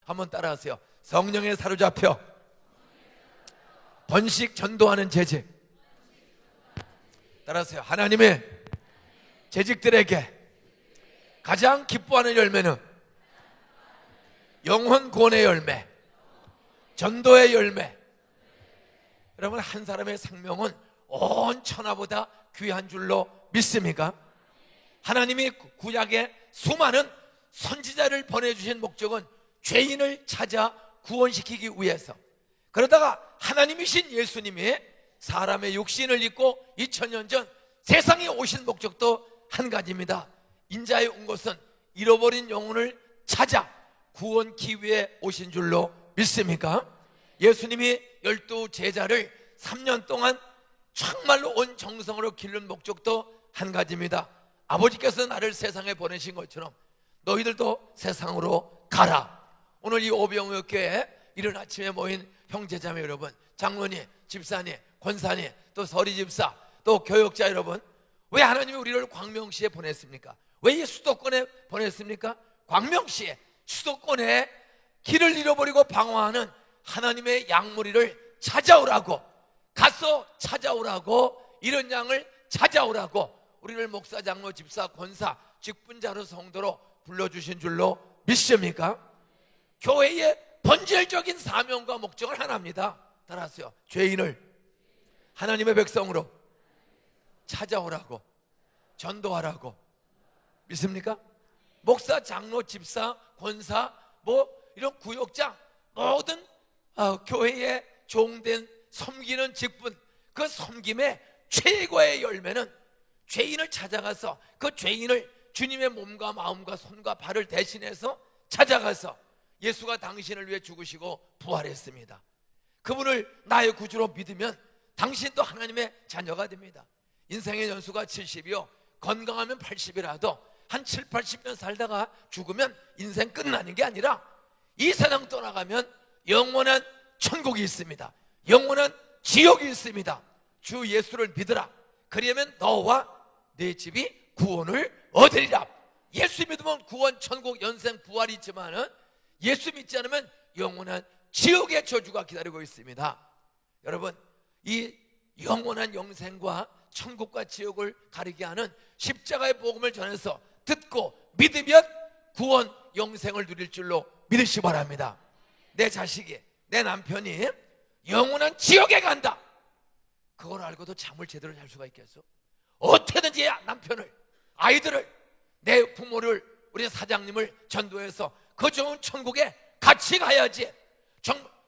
한번 따라하세요. 성령에 사로잡혀 번식 전도하는 재직. 따라하세요. 하나님의 재직들에게 가장 기뻐하는 열매는 영혼 구원의 열매, 전도의 열매. 여러분, 한 사람의 생명은 온 천하보다 귀한 줄로 믿습니까? 하나님이 구약에 수많은 선지자를 보내주신 목적은 죄인을 찾아 구원시키기 위해서. 그러다가 하나님이신 예수님이 사람의 육신을 입고 2000년 전 세상에 오신 목적도 한 가지입니다. 인자에 온 것은 잃어버린 영혼을 찾아 구원하기 위해 오신 줄로 믿습니까? 예수님이 12 제자를 3년 동안 정말로 온 정성으로 기른 목적도 한 가지입니다. 아버지께서 나를 세상에 보내신 것처럼 너희들도 세상으로 가라. 오늘 이 오병이어교회에 이른 아침에 모인 형제자매 여러분, 장로님, 집사님, 권사님, 또 서리 집사, 또 교역자 여러분, 왜 하나님이 우리를 광명시에 보냈습니까? 왜 이 수도권에 보냈습니까? 광명시에, 수도권에 길을 잃어버리고 방황하는 하나님의 양무리를 찾아오라고, 가서 찾아오라고, 이런 양을 찾아오라고 우리를 목사, 장로, 집사, 권사, 직분자로 성도로 불러주신 줄로 믿습니까? 교회의 본질적인 사명과 목적은 하나입니다. 따라하세요. 죄인을 하나님의 백성으로 찾아오라고, 전도하라고. 믿습니까? 목사, 장로, 집사, 권사, 이런 구역장, 모든 교회에 종된 섬기는 직분, 그 섬김의 최고의 열매는 죄인을 찾아가서 그 죄인을 주님의 몸과 마음과 손과 발을 대신해서 찾아가서 예수가 당신을 위해 죽으시고 부활했습니다. 그분을 나의 구주로 믿으면 당신도 하나님의 자녀가 됩니다. 인생의 연수가 70이요 건강하면 80이라도 한 7, 80년 살다가 죽으면 인생 끝나는 게 아니라 이 세상 떠나가면 영원한 천국이 있습니다. 영원한 지옥이 있습니다. 주 예수를 믿으라. 그러면 너와 내 집이 구원을 얻으리라. 예수 믿으면 구원, 천국, 연생, 부활이 있지만은 예수 믿지 않으면 영원한 지옥의 저주가 기다리고 있습니다. 여러분, 이 영원한 영생과 천국과 지옥을 가리게 하는 십자가의 복음을 전해서 듣고 믿으면 구원, 영생을 누릴 줄로 믿으시기 바랍니다. 내 자식이, 내 남편이 영원한 지옥에 간다. 그걸 알고도 잠을 제대로 잘 수가 있겠어? 어떻게든지 남편을, 아이들을, 내 부모를, 우리 사장님을 전도해서 그 좋은 천국에 같이 가야지.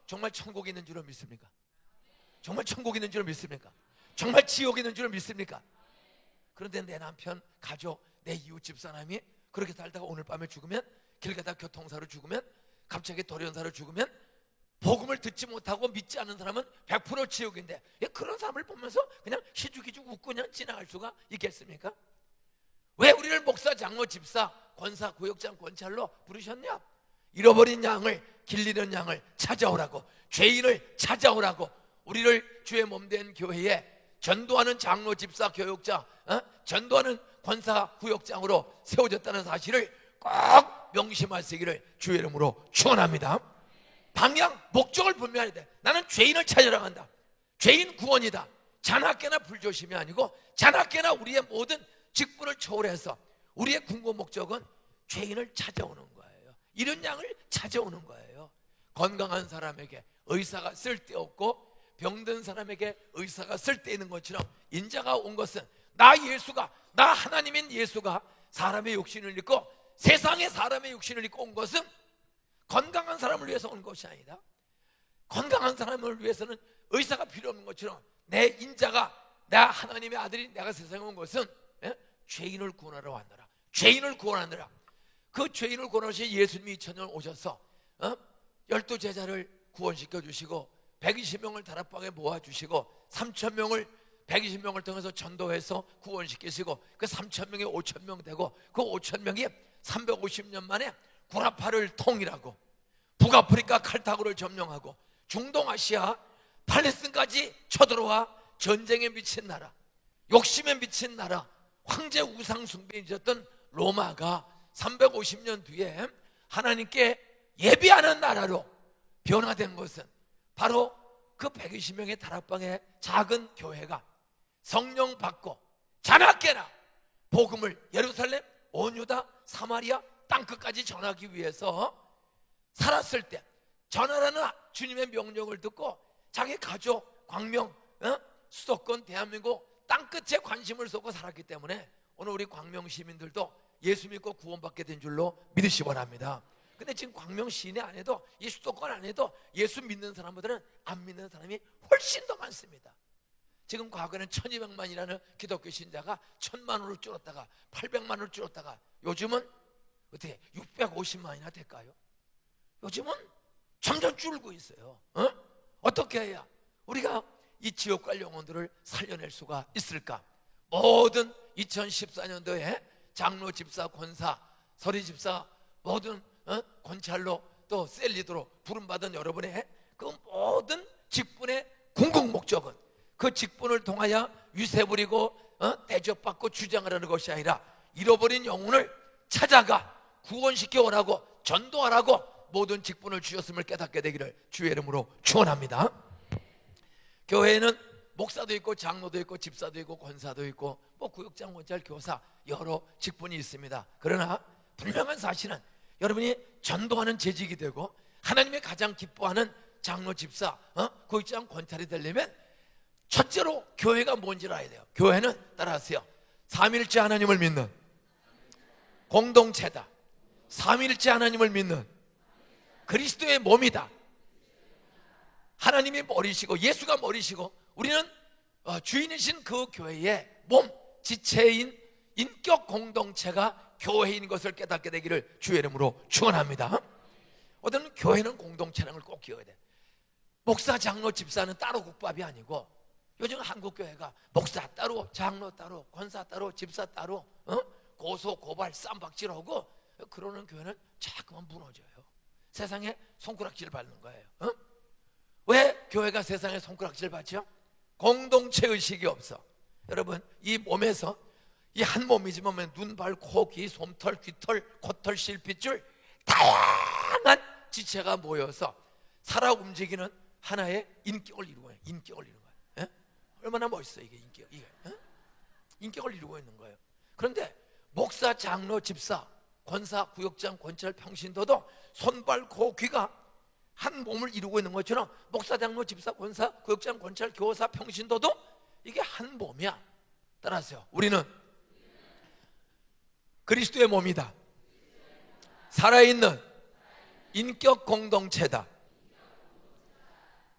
정말 천국이 있는 줄을 믿습니까? 정말 천국이 있는 줄을 믿습니까? 정말 지옥이 있는 줄을 믿습니까? 그런데 내 남편, 가족, 내 이웃 집사람이 그렇게 살다가 오늘 밤에 죽으면, 길 가다 교통사로 죽으면, 갑자기 돌연사로 죽으면, 복음을 듣지 못하고 믿지 않는 사람은 100% 지옥인데 그런 사람을 보면서 그냥 시죽이죽 웃고 그냥 지나갈 수가 있겠습니까? 왜 우리를 목사, 장로, 집사, 권사, 구역장, 권찰로 부르셨냐? 잃어버린 양을, 길 잃은 양을 찾아오라고, 죄인을 찾아오라고, 우리를 주의 몸된 교회에 전도하는 장로, 집사, 교역자, 전도하는 권사, 구역장으로 세워졌다는 사실을 꼭 명심하시기를 주의 이름으로 축원합니다. 방향, 목적을 분명해야 돼. 나는 죄인을 찾으러 간다. 죄인 구원이다. 자나깨나 불조심이 아니고 자나깨나 우리의 모든 직분을 초월해서 우리의 궁극 목적은 죄인을 찾아오는 거예요. 이런 양을 찾아오는 거예요. 건강한 사람에게 의사가 쓸데없고 병든 사람에게 의사가 쓸데있는 것처럼 인자가 온 것은 나 예수가, 나 하나님인 예수가 사람의 육신을 입고 세상에 사람의 육신을 입고 온 것은 건강한 사람을 위해서 온 것이 아니다. 건강한 사람을 위해서는 의사가 필요 없는 것처럼 내 인자가, 나 하나님의 아들이 내가 세상에 온 것은 죄인을 구원하러 왔노라. 죄인을 구원하느라. 그 죄인을 구원하신 예수님이 2000년 오셔서 12 제자를 구원시켜 주시고 120명을 다락방에 모아주시고 3000명을 120명을 통해서 전도해서 구원시키시고 그 3000명이 5000명 되고 그 5000명이 350년 만에 구라파를 통일하고 북아프리카 칼타고를 점령하고 중동아시아 팔레스틴까지 쳐들어와 전쟁에 미친 나라, 욕심에 미친 나라, 황제 우상 숭배에 있었던 로마가 350년 뒤에 하나님께 예비하는 나라로 변화된 것은 바로 그 120명의 다락방의 작은 교회가 성령 받고 자나깨나 복음을 예루살렘, 온 유다, 사마리아 땅끝까지 전하기 위해서 살았을 때 전하라는 주님의 명령을 듣고 자기 가족, 광명, 수도권 대한민국 땅끝에 관심을 쏟고 살았기 때문에 오늘 우리 광명 시민들도 예수 믿고 구원받게 된 줄로 믿으시 바랍니다. 근데 지금 광명 시내 안에도, 이 수도권 안에도 예수 믿는 사람보다는 안 믿는 사람이 훨씬 더 많습니다. 지금 과거에는 1200만이라는 기독교 신자가 1000만으로 줄었다가 800만으로 줄었다가 요즘은 어떻게 650만이나 될까요? 요즘은 점점 줄고 있어요. 어떻게 해야 우리가 이 지옥 갈 영혼들을 살려낼 수가 있을까? 모든 2014년도에 장로, 집사, 권사, 서리 집사, 모든 권찰로 또 셀리드로 부름받은 여러분의 그 모든 직분의 궁극 목적은 그 직분을 통하여 위세 부리고 대접받고 주장하라는 것이 아니라 잃어버린 영혼을 찾아가 구원시켜 오라고, 전도하라고 모든 직분을 주셨음을 깨닫게 되기를 주의 이름으로 축원합니다. 교회에는 목사도 있고 장로도 있고 집사도 있고 권사도 있고 뭐 구역장, 권찰, 교사 여러 직분이 있습니다. 그러나 분명한 사실은 여러분이 전도하는 재직이 되고 하나님이 가장 기뻐하는 장로, 집사, 구역장, 권찰이 되려면 첫째로 교회가 뭔지를 알아야 돼요. 교회는 따라하세요. 삼위일체 하나님을 믿는 공동체다. 삼위일체 하나님을 믿는 그리스도의 몸이다. 하나님이 머리시고 예수가 머리시고 우리는 주인이신 그 교회의 몸, 지체인 인격 공동체가 교회인 것을 깨닫게 되기를 주의 이름으로 축원합니다. 어떤 교회는 공동체라는 걸 꼭 기억해야 돼. 목사, 장로, 집사는 따로 국밥이 아니고 요즘 한국 교회가 목사 따로, 장로 따로, 권사 따로, 집사 따로 고소, 고발, 쌈박질하고 그러는 교회는 자꾸만 무너져요. 세상에 손가락질 받는 거예요. 왜 교회가 세상에 손가락질 받죠? 공동체 의식이 없어. 여러분, 이 몸에서 이 한 몸이지만 눈, 발, 코, 귀, 솜털, 귀털, 콧털, 실핏줄 다양한 지체가 모여서 살아 움직이는 하나의 인격을 이루어요. 인격을 이루는 거예요. 얼마나 멋있어요, 이게 인격. 인격을 이루고 있는 거예요. 그런데 목사, 장로, 집사, 권사, 구역장, 권찰, 평신도도 손, 발, 코, 귀가 한 몸을 이루고 있는 것처럼 목사, 장로, 집사, 권사, 구역장, 권찰, 교사, 평신도도 이게 한 몸이야. 따라하세요. 우리는 그리스도의 몸이다. 살아있는 인격 공동체다.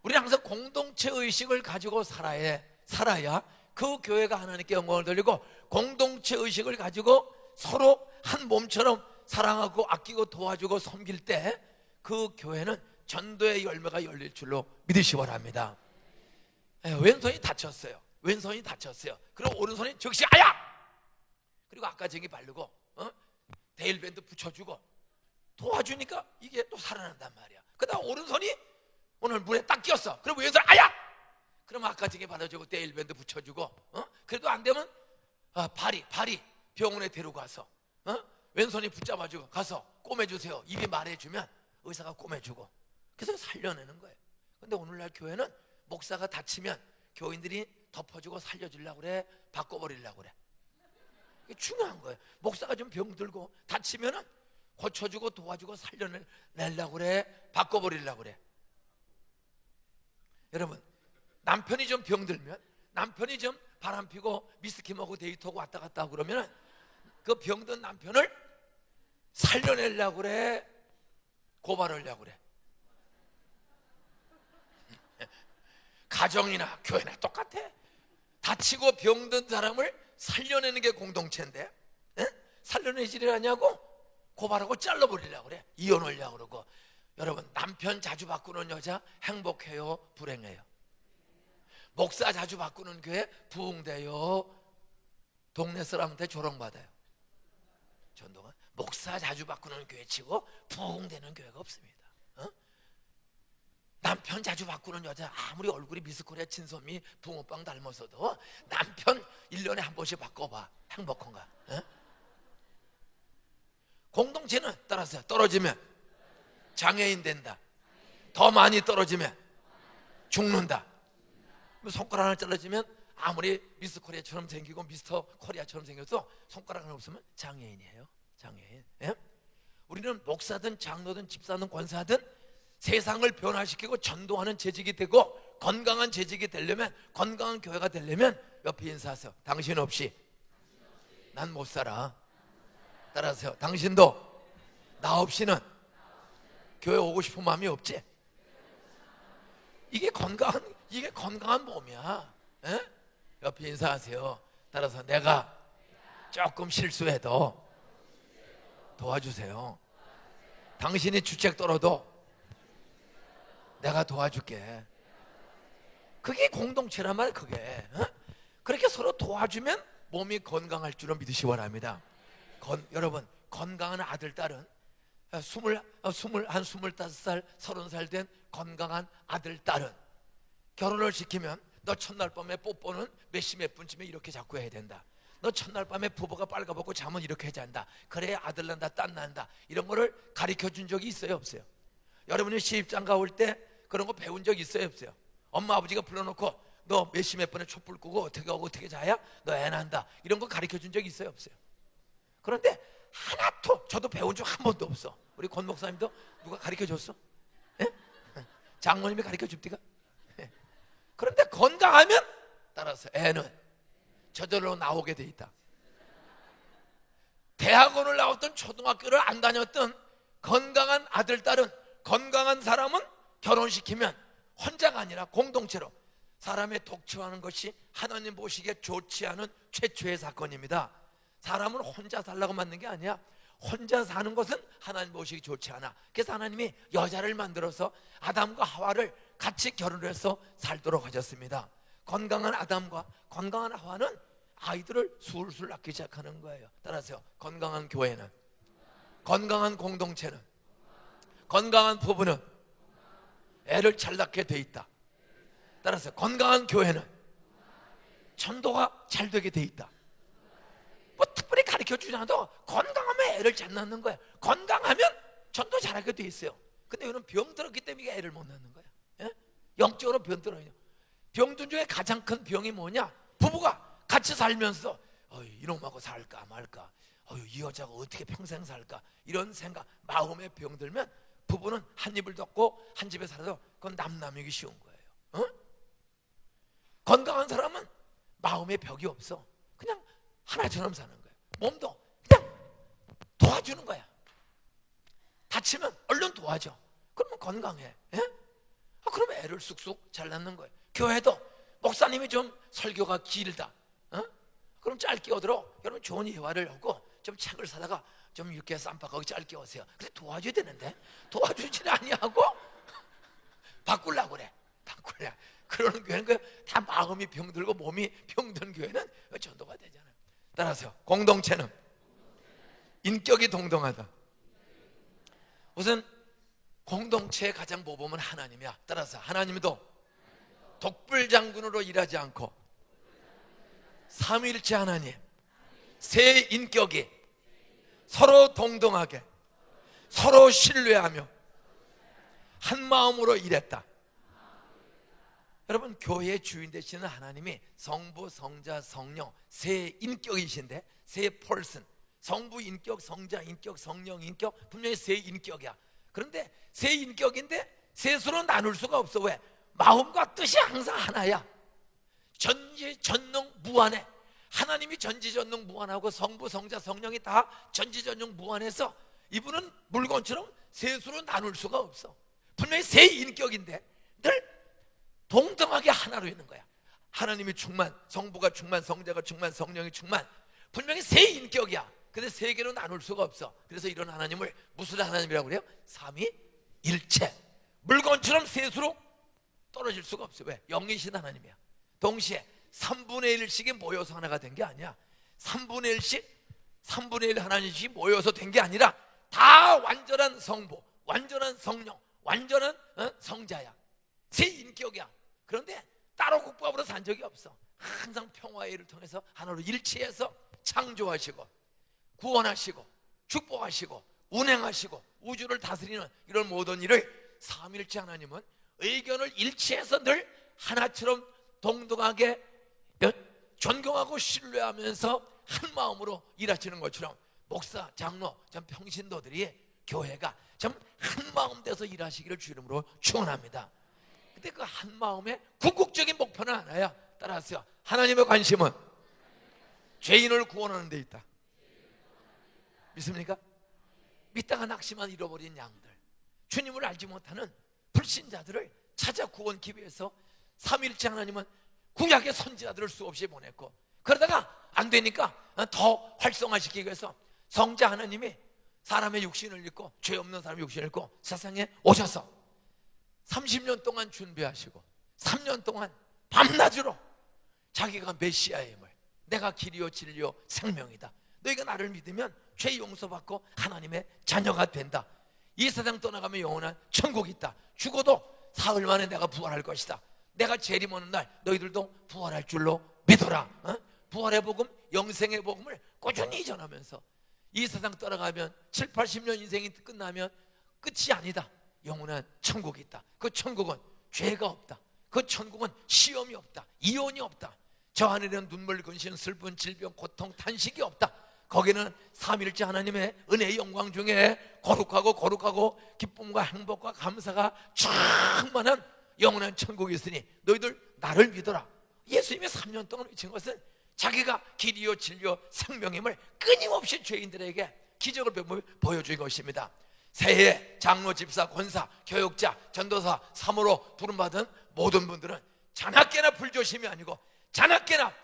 우리는 항상 공동체 의식을 가지고 살아야 그 교회가 하나님께 영광을 돌리고 공동체 의식을 가지고 서로 한 몸처럼 사랑하고 아끼고 도와주고 섬길 때 그 교회는 전도의 열매가 열릴 줄로 믿으시기 바랍니다. 왼손이 다쳤어요. 왼손이 다쳤어요. 그럼 오른손이 즉시 아야! 그리고 아까쟁이 바르고 데일밴드 붙여주고 도와주니까 이게 또 살아난단 말이야. 그다음 오른손이 오늘 물에 딱 끼었어. 그럼 왼손 아야! 그럼 아까쟁이 발라주고 데일밴드 붙여주고 그래도 안 되면 발이 병원에 데려가서 왼손이 붙잡아주고 가서 꼬매주세요. 입이 말해주면 의사가 꼬매주고 그래서 살려내는 거예요. 근데 오늘날 교회는 목사가 다치면 교인들이 덮어주고 살려주려고 그래, 바꿔버리려고 그래. 이게 중요한 거예요. 목사가 좀 병들고 다치면은 고쳐주고 도와주고 살려내려고 그래, 바꿔버리려고 그래. 여러분, 남편이 좀 병들면, 남편이 좀 바람피고 미스키 먹고 데이트하고 왔다 갔다 하고 그러면 그 병든 남편을 살려내려고 그래, 고발하려고 그래. 가정이나 교회나 똑같아. 다치고 병든 사람을 살려내는 게 공동체인데 살려내지를 하냐고 고발하고 잘라버리려고 그래. 이혼하려고 그러고. 여러분, 남편 자주 바꾸는 여자 행복해요, 불행해요? 목사 자주 바꾸는 교회 부흥돼요, 동네 사람한테 조롱받아요? 전도가 목사 자주 바꾸는 교회 치고 부흥되는 교회가 없습니다. 남편 자주 바꾸는 여자 아무리 얼굴이 미스코리아 진소미 붕어빵 닮아서도 남편 1년에 한 번씩 바꿔봐. 행복한가? 공동체는 따라서 떨어지면 장애인 된다. 더 많이 떨어지면 죽는다. 손가락 하나 잘라지면 아무리 미스 코리아처럼 생기고 미스터 코리아처럼 생겨서 손가락 하나 없으면 장애인이에요. 장애인. 예? 우리는 목사든 장로든 집사든 권사든 세상을 변화시키고 전도하는 재직이 되고 건강한 재직이 되려면, 건강한 교회가 되려면 옆에 인사하세요. 당신 없이 난 못 살아. 따라하세요. 당신도 나 없이는 교회 오고 싶은 마음이 없지. 이게 건강한 몸이야. 에? 옆에 인사하세요. 따라서 내가 조금 실수해도 도와주세요. 당신이 주책 떨어도 내가 도와줄게. 그게 공동체란 말이야. 그게. 어? 그렇게 서로 도와주면 몸이 건강할 줄은 믿으시기 바랍니다. 여러분, 건강한 아들, 딸은 25살, 30살 된 건강한 아들, 딸은 결혼을 시키면 너 첫날 밤에 뽀뽀는 몇 시 몇 분쯤에 이렇게 자꾸 해야 된다. 너 첫날 밤에 부부가 빨가벗고 잠은 이렇게 잔다. 그래야 아들 난다, 딸 난다. 이런 거를 가르쳐 준 적이 있어요, 없어요? 여러분이 시집장가 올 때 그런 거 배운 적 있어요, 없어요? 엄마 아버지가 불러놓고 너 몇 시 몇 분에 촛불 끄고 어떻게 자야? 너 애 난다. 이런 거 가르쳐 준 적 있어요, 없어요? 그런데 하나도 저도 배운 적 한 번도 없어. 우리 권 목사님도 누가 가르쳐 줬어? 예? 장모님이 가르쳐 줍디가? 예. 그런데 건강하면 따라서 애는 저절로 나오게 돼 있다. 대학원을 나왔던 초등학교를 안 다녔던 건강한 아들, 딸은, 건강한 사람은 결혼시키면 혼자가 아니라 공동체로 사람의 독처하는 것이 하나님 보시기에 좋지 않은 최초의 사건입니다. 사람은 혼자 살라고 만든 게 아니야. 혼자 사는 것은 하나님 보시기 좋지 않아. 그래서 하나님이 여자를 만들어서 아담과 하와를 같이 결혼해서 살도록 하셨습니다. 건강한 아담과 건강한 하와는 아이들을 술술 낳기 시작하는 거예요. 따라서 건강한 교회는, 건강한 공동체는, 건강한 부부는 애를 잘 낳게 돼 있다. 따라서 건강한 교회는 전도가 잘 되게 돼 있다. 뭐 특별히 가르쳐 주지 않아도 건강하면 애를 잘 낳는 거야. 건강하면 전도 잘하게 돼 있어요. 근데 이거는 병 들었기 때문에 애를 못 낳는 거야. 예? 영적으로 병 들어요. 병든 중에 가장 큰 병이 뭐냐? 부부가 같이 살면서 이놈하고 살까 말까, 이 여자가 어떻게 평생 살까, 이런 생각, 마음에 병 들면 부부는 한 입을 덮고 한 집에 살아도 그건 남남이기 쉬운 거예요. 어? 건강한 사람은 마음에 벽이 없어. 그냥 하나처럼 사는 거예요. 몸도 그냥 도와주는 거야. 다치면 얼른 도와줘. 그러면 건강해. 예? 그러면 애를 쑥쑥 잘 낳는 거예요. 교회도 목사님이 좀 설교가 길다, 그럼 짧게 오도록 여러분 좋은 예화를 하고 좀 책을 사다가 좀 이렇게 쌈박하게 짧게 오세요. 그래 도와줘야 되는데 도와주지는 아니하고 바꾸려고 그래. 바꾸려. 그러는 교회는 다 마음이 병들고 몸이 병든 교회는 전도가 되잖아요. 따라서 공동체는 인격이 동등하다. 우선 공동체의 가장 모범은 하나님이야. 따라서 하나님도 독불장군으로 일하지 않고 삼위일체 하나님, 세 인격이 서로 동등하게 서로 신뢰하며 한 마음으로 일했다. 여러분, 교회의 주인 되시는 하나님이 성부, 성자, 성령 세 인격이신데, 세 펄슨, 성부 인격, 성자 인격, 성령 인격, 분명히 세 인격이야. 그런데 세 인격인데 셋으로 나눌 수가 없어. 왜? 마음과 뜻이 항상 하나야. 전지전능 무한해. 하나님이 전지전능 무한하고 성부, 성자, 성령이 다 전지전능 무한해서 이분은 물건처럼 셋으로 나눌 수가 없어. 분명히 세 인격인데 늘 동등하게 하나로 있는 거야. 하나님이 충만, 성부가 충만, 성자가 충만, 성령이 충만. 분명히 세 인격이야. 근데 세 개로 나눌 수가 없어. 그래서 이런 하나님을 무슨 하나님이라고 그래요? 삼위일체. 물건처럼 셋으로 떨어질 수가 없어요. 왜? 영이신 하나님이야. 동시에 3분의 1씩이 모여서 하나가 된 게 아니야. 3분의 1씩, 3분의 1 하나님씩 모여서 된 게 아니라 다 완전한 성부, 완전한 성령, 완전한 성자야. 세 인격이야. 그런데 따로 국밥으로 산 적이 없어. 항상 평화의 일을 통해서 하나로 일치해서 창조하시고 구원하시고 축복하시고 운행하시고 우주를 다스리는 이런 모든 일을 삼위일체 하나님은 의견을 일치해서 늘 하나처럼 동등하게 존경하고 신뢰하면서 한 마음으로 일하시는 것처럼 목사, 장로, 전 평신도들이 교회가 좀 한 마음 돼서 일하시기를 주 이름으로 축원합니다. 근데 그 한 마음의 궁극적인 목표는 하나야. 따라하세요. 하나님의 관심은 죄인을 구원하는 데 있다. 믿습니까? 믿다가 낙심만 잃어버린 양들, 주님을 알지 못하는 불신자들을 찾아 구원하기 위해서 삼위일체 하나님은 구약의 선지자들을 수없이 보냈고, 그러다가 안 되니까 더 활성화시키기 위해서 성자 하나님이 사람의 육신을 입고, 죄 없는 사람의 육신을 입고 세상에 오셔서 30년 동안 준비하시고 3년 동안 밤낮으로 자기가 메시아의 힘을, 내가 길이요 진리요 생명이다, 너희가 나를 믿으면 죄 용서받고 하나님의 자녀가 된다, 이 세상 떠나가면 영원한 천국이 있다, 죽어도 사흘 만에 내가 부활할 것이다, 내가 재림하는 날 너희들도 부활할 줄로 믿어라. 부활의 복음, 영생의 복음을 꾸준히 전하면서 이 세상 떠나가면 7, 80년 인생이 끝나면 끝이 아니다, 영원한 천국이 있다. 그 천국은 죄가 없다, 그 천국은 시험이 없다, 이혼이 없다, 저 안에는 눈물, 근심, 슬픈, 질병, 고통, 탄식이 없다. 거기는 삼위일체 하나님의 은혜의 영광 중에 거룩하고 기쁨과 행복과 감사가 충만한 영원한 천국이 있으니 너희들 나를 믿어라. 예수님이 3년 동안 외친 것은 자기가 길이요 진리요 생명임을 끊임없이 죄인들에게 기적을 보여준 것입니다. 새해 장로, 집사, 권사, 교육자, 전도사, 사모로 부름받은 모든 분들은 자나깨나 불조심이 아니고 자나깨나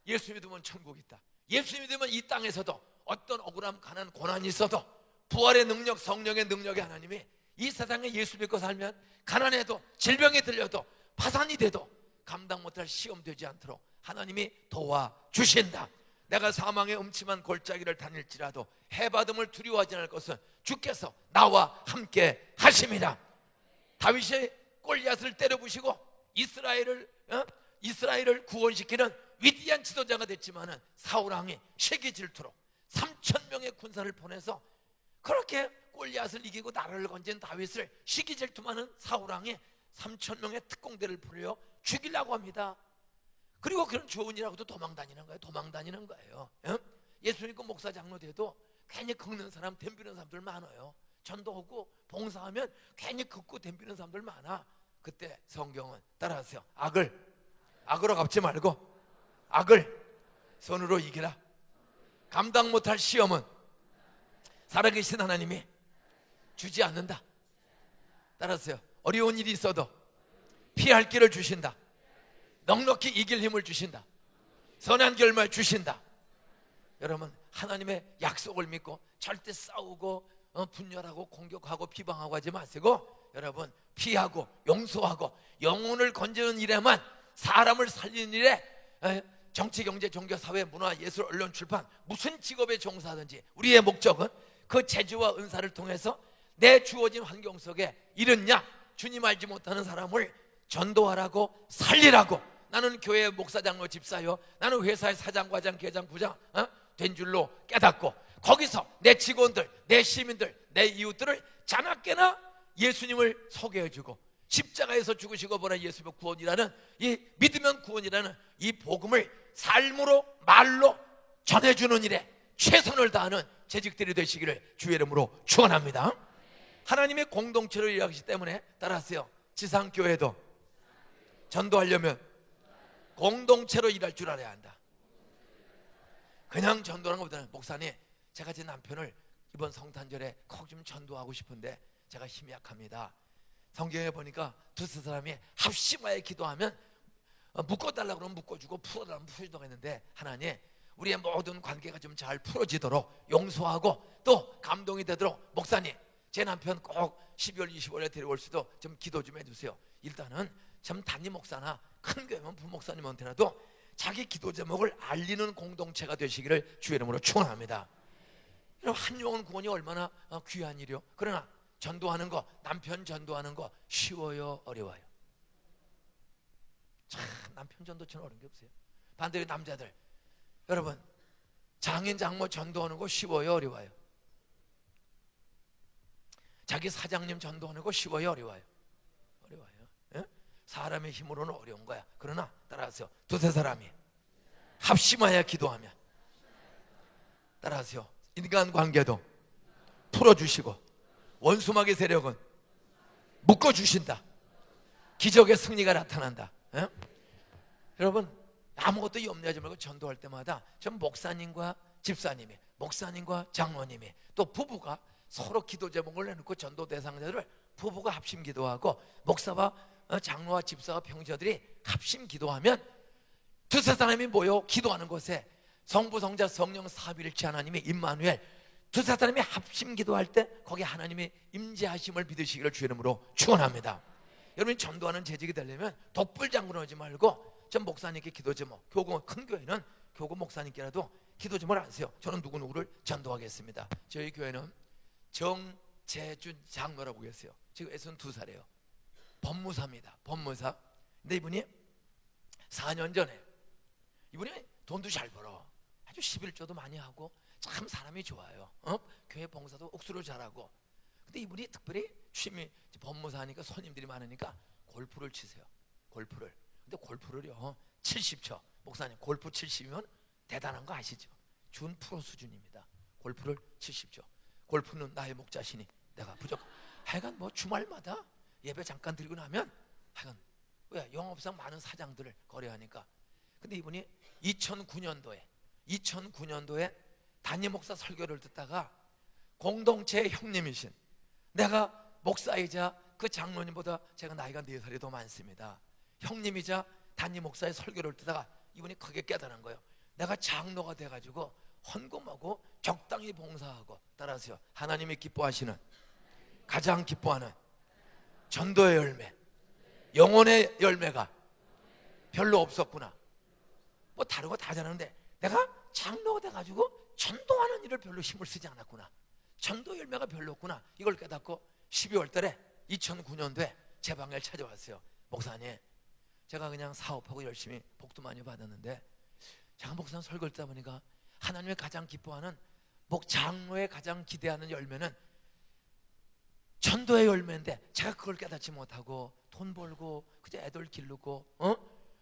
예수 믿으면 천국이 있다, 예수 믿으면 이 땅에서도 어떤 억울함, 가난, 고난이 있어도 부활의 능력, 성령의 능력의 하나님이 이 세상에 예수 믿고 살면 가난해도 질병이 들려도 파산이 돼도 감당 못할 시험 되지 않도록 하나님이 도와주신다. 내가 사망의 음침한 골짜기를 다닐지라도 해받음을 두려워하지 않을 것은 주께서 나와 함께 하심이라. 다윗이 골리앗을 때려부시고 이스라엘을 구원시키는 위대한 지도자가 됐지만은 사울왕이 시기 질투로 3,000명의 군사를 보내서 그렇게 골리앗을 이기고 나라를 건진 다윗을 시기 질투하는 사울왕이 3,000명의 특공대를 부려 죽이려고 합니다. 그리고 그런 좋은 일하고도 도망 다니는 거예요. 예수 믿고 목사 장로 돼도 괜히 긁는 사람, 덤비는 사람들 많아요. 전도하고 봉사하면 괜히 긁고 덤비는 사람들 많아. 그때 성경은 따라하세요. 악으로 갚지 말고 악을 손으로 이기라. 감당 못할 시험은 살아계신 하나님이 주지 않는다. 따라하세요. 어려운 일이 있어도 피할 길을 주신다. 넉넉히 이길 힘을 주신다. 선한 결말 주신다. 여러분, 하나님의 약속을 믿고 절대 싸우고 분열하고 공격하고 비방하고 하지 마시고, 여러분 피하고 용서하고 영혼을 건지는 일에만, 사람을 살리는 일에, 정치, 경제, 종교, 사회, 문화, 예술, 언론, 출판, 무슨 직업에 종사하든지 우리의 목적은 그 재주와 은사를 통해서 내 주어진 환경 속에 이른냐 주님 알지 못하는 사람을 전도하라고, 살리라고. 나는 교회 목사, 장로, 집사요, 나는 회사의 사장, 과장, 계장, 부장 된 줄로 깨닫고, 거기서 내 직원들, 내 시민들, 내 이웃들을 자나깨나 예수님을 소개해주고, 십자가에서 죽으시고 보라 예수의 구원이라는, 이 믿으면 구원이라는 이 복음을 삶으로, 말로 전해주는 일에 최선을 다하는 재직들이 되시기를 주의 이름으로 축원합니다. 하나님의 공동체로 일하시기 때문에 따라하세요. 지상교회도 전도하려면 공동체로 일할 줄 알아야 한다. 그냥 전도하는 것보다는, 목사님 제가 제 남편을 이번 성탄절에 꼭 좀 전도하고 싶은데 제가 힘이 약합니다. 성경에 보니까 두세 사람이 합심하여 기도하면 묶어달라고 그러면 묶어주고 풀어달라고 풀어주고 했는데, 하나님 우리의 모든 관계가 좀 잘 풀어지도록, 용서하고 또 감동이 되도록, 목사님 제 남편 꼭 12월 25일에 데려올 수도 좀 기도 좀 해주세요. 일단은 참 담임 목사나 큰 교회면 부목사님한테라도 자기 기도 제목을 알리는 공동체가 되시기를 주의 이름으로 축원합니다. 한 영혼 구원이 얼마나 귀한 일이요. 그러나 전도하는 거, 남편 전도하는 거 쉬워요, 어려워요? 참 남편 전도처럼 어려운 게 없어요. 반대로 남자들, 여러분 장인 장모 전도하는 거 쉬워요, 어려워요? 자기 사장님 전도하는 거 쉬워요, 어려워요? 어려워요. 예? 사람의 힘으로는 어려운 거야. 그러나 따라하세요. 두세 사람이 합심하여 기도하면, 따라하세요, 인간관계도 풀어주시고 원수마귀 세력은 묶어주신다. 기적의 승리가 나타난다. 예? 여러분, 아무것도 염려하지 말고 전도할 때마다 전 목사님과 집사님이, 목사님과 장로님이, 또 부부가 서로 기도 제목을 내놓고 전도 대상자들을 부부가 합심 기도하고, 목사와 장로와 집사와 평지자들이 합심 기도하면, 두세 사람이 모여 기도하는 곳에 성부, 성자, 성령 삼위일체 하나님이 임마누엘, 두세 사람이 합심 기도할 때 거기 하나님이 임재하심을 믿으시기를 주의 이름으로 축원합니다. 여러분이 전도하는 재직이 되려면 독불장군 하지 말고 전 목사님께 기도 제목, 교구, 큰 교회는 교구 목사님께라도 기도 제목을 하세요. 저는 누구누구를 전도하겠습니다. 저희 교회는 정재준 장로라고 계세요. 지금 62살이에요. 법무사입니다. 법무사. 근데 이분이 4년 전에, 이분이 돈도 잘 벌어, 아주 11조도 많이 하고 참 사람이 좋아요. 교회 봉사도 옥수로 잘하고. 근데 이분이 특별히 취미, 법무사니까 손님들이 많으니까 골프를 치세요. 골프를. 근데 골프를요 70초. 목사님, 골프 70이면 대단한 거 아시죠? 준 프로 수준입니다. 골프를 70초. 골프는 나의 목자시니 내가 부족. 하여간 뭐 주말마다 예배 잠깐 드리고 나면, 하여간 왜 영업상 많은 사장들을 거래하니까. 근데 이분이 2009년도에 담임 목사 설교를 듣다가 공동체의 형님이신, 내가 목사이자 그 장로님보다 제가 나이가 4살이 더 많습니다, 형님이자 담임 목사의 설교를 듣다가 이분이 크게 깨달은 거예요. 내가 장로가 돼가지고 헌금하고 적당히 봉사하고, 따라하세요, 하나님이 기뻐하시는, 가장 기뻐하는 전도의 열매, 영혼의 열매가 별로 없었구나. 뭐 다른 거 다 잘하는데 내가 장로가 돼가지고 전도하는 일을 별로 힘을 쓰지 않았구나, 전도 열매가 별로 없구나. 이걸 깨닫고 12월 달에 2009년도에 제 방을 찾아왔어요. 목사님, 제가 그냥 사업하고 열심히 복도 많이 받았는데, 제가 목사님 설교를 듣다 보니까 하나님의 가장 기뻐하는, 장로의 가장 기대하는 열매는 전도의 열매인데, 제가 그걸 깨닫지 못하고 돈 벌고 그저 애들 기르고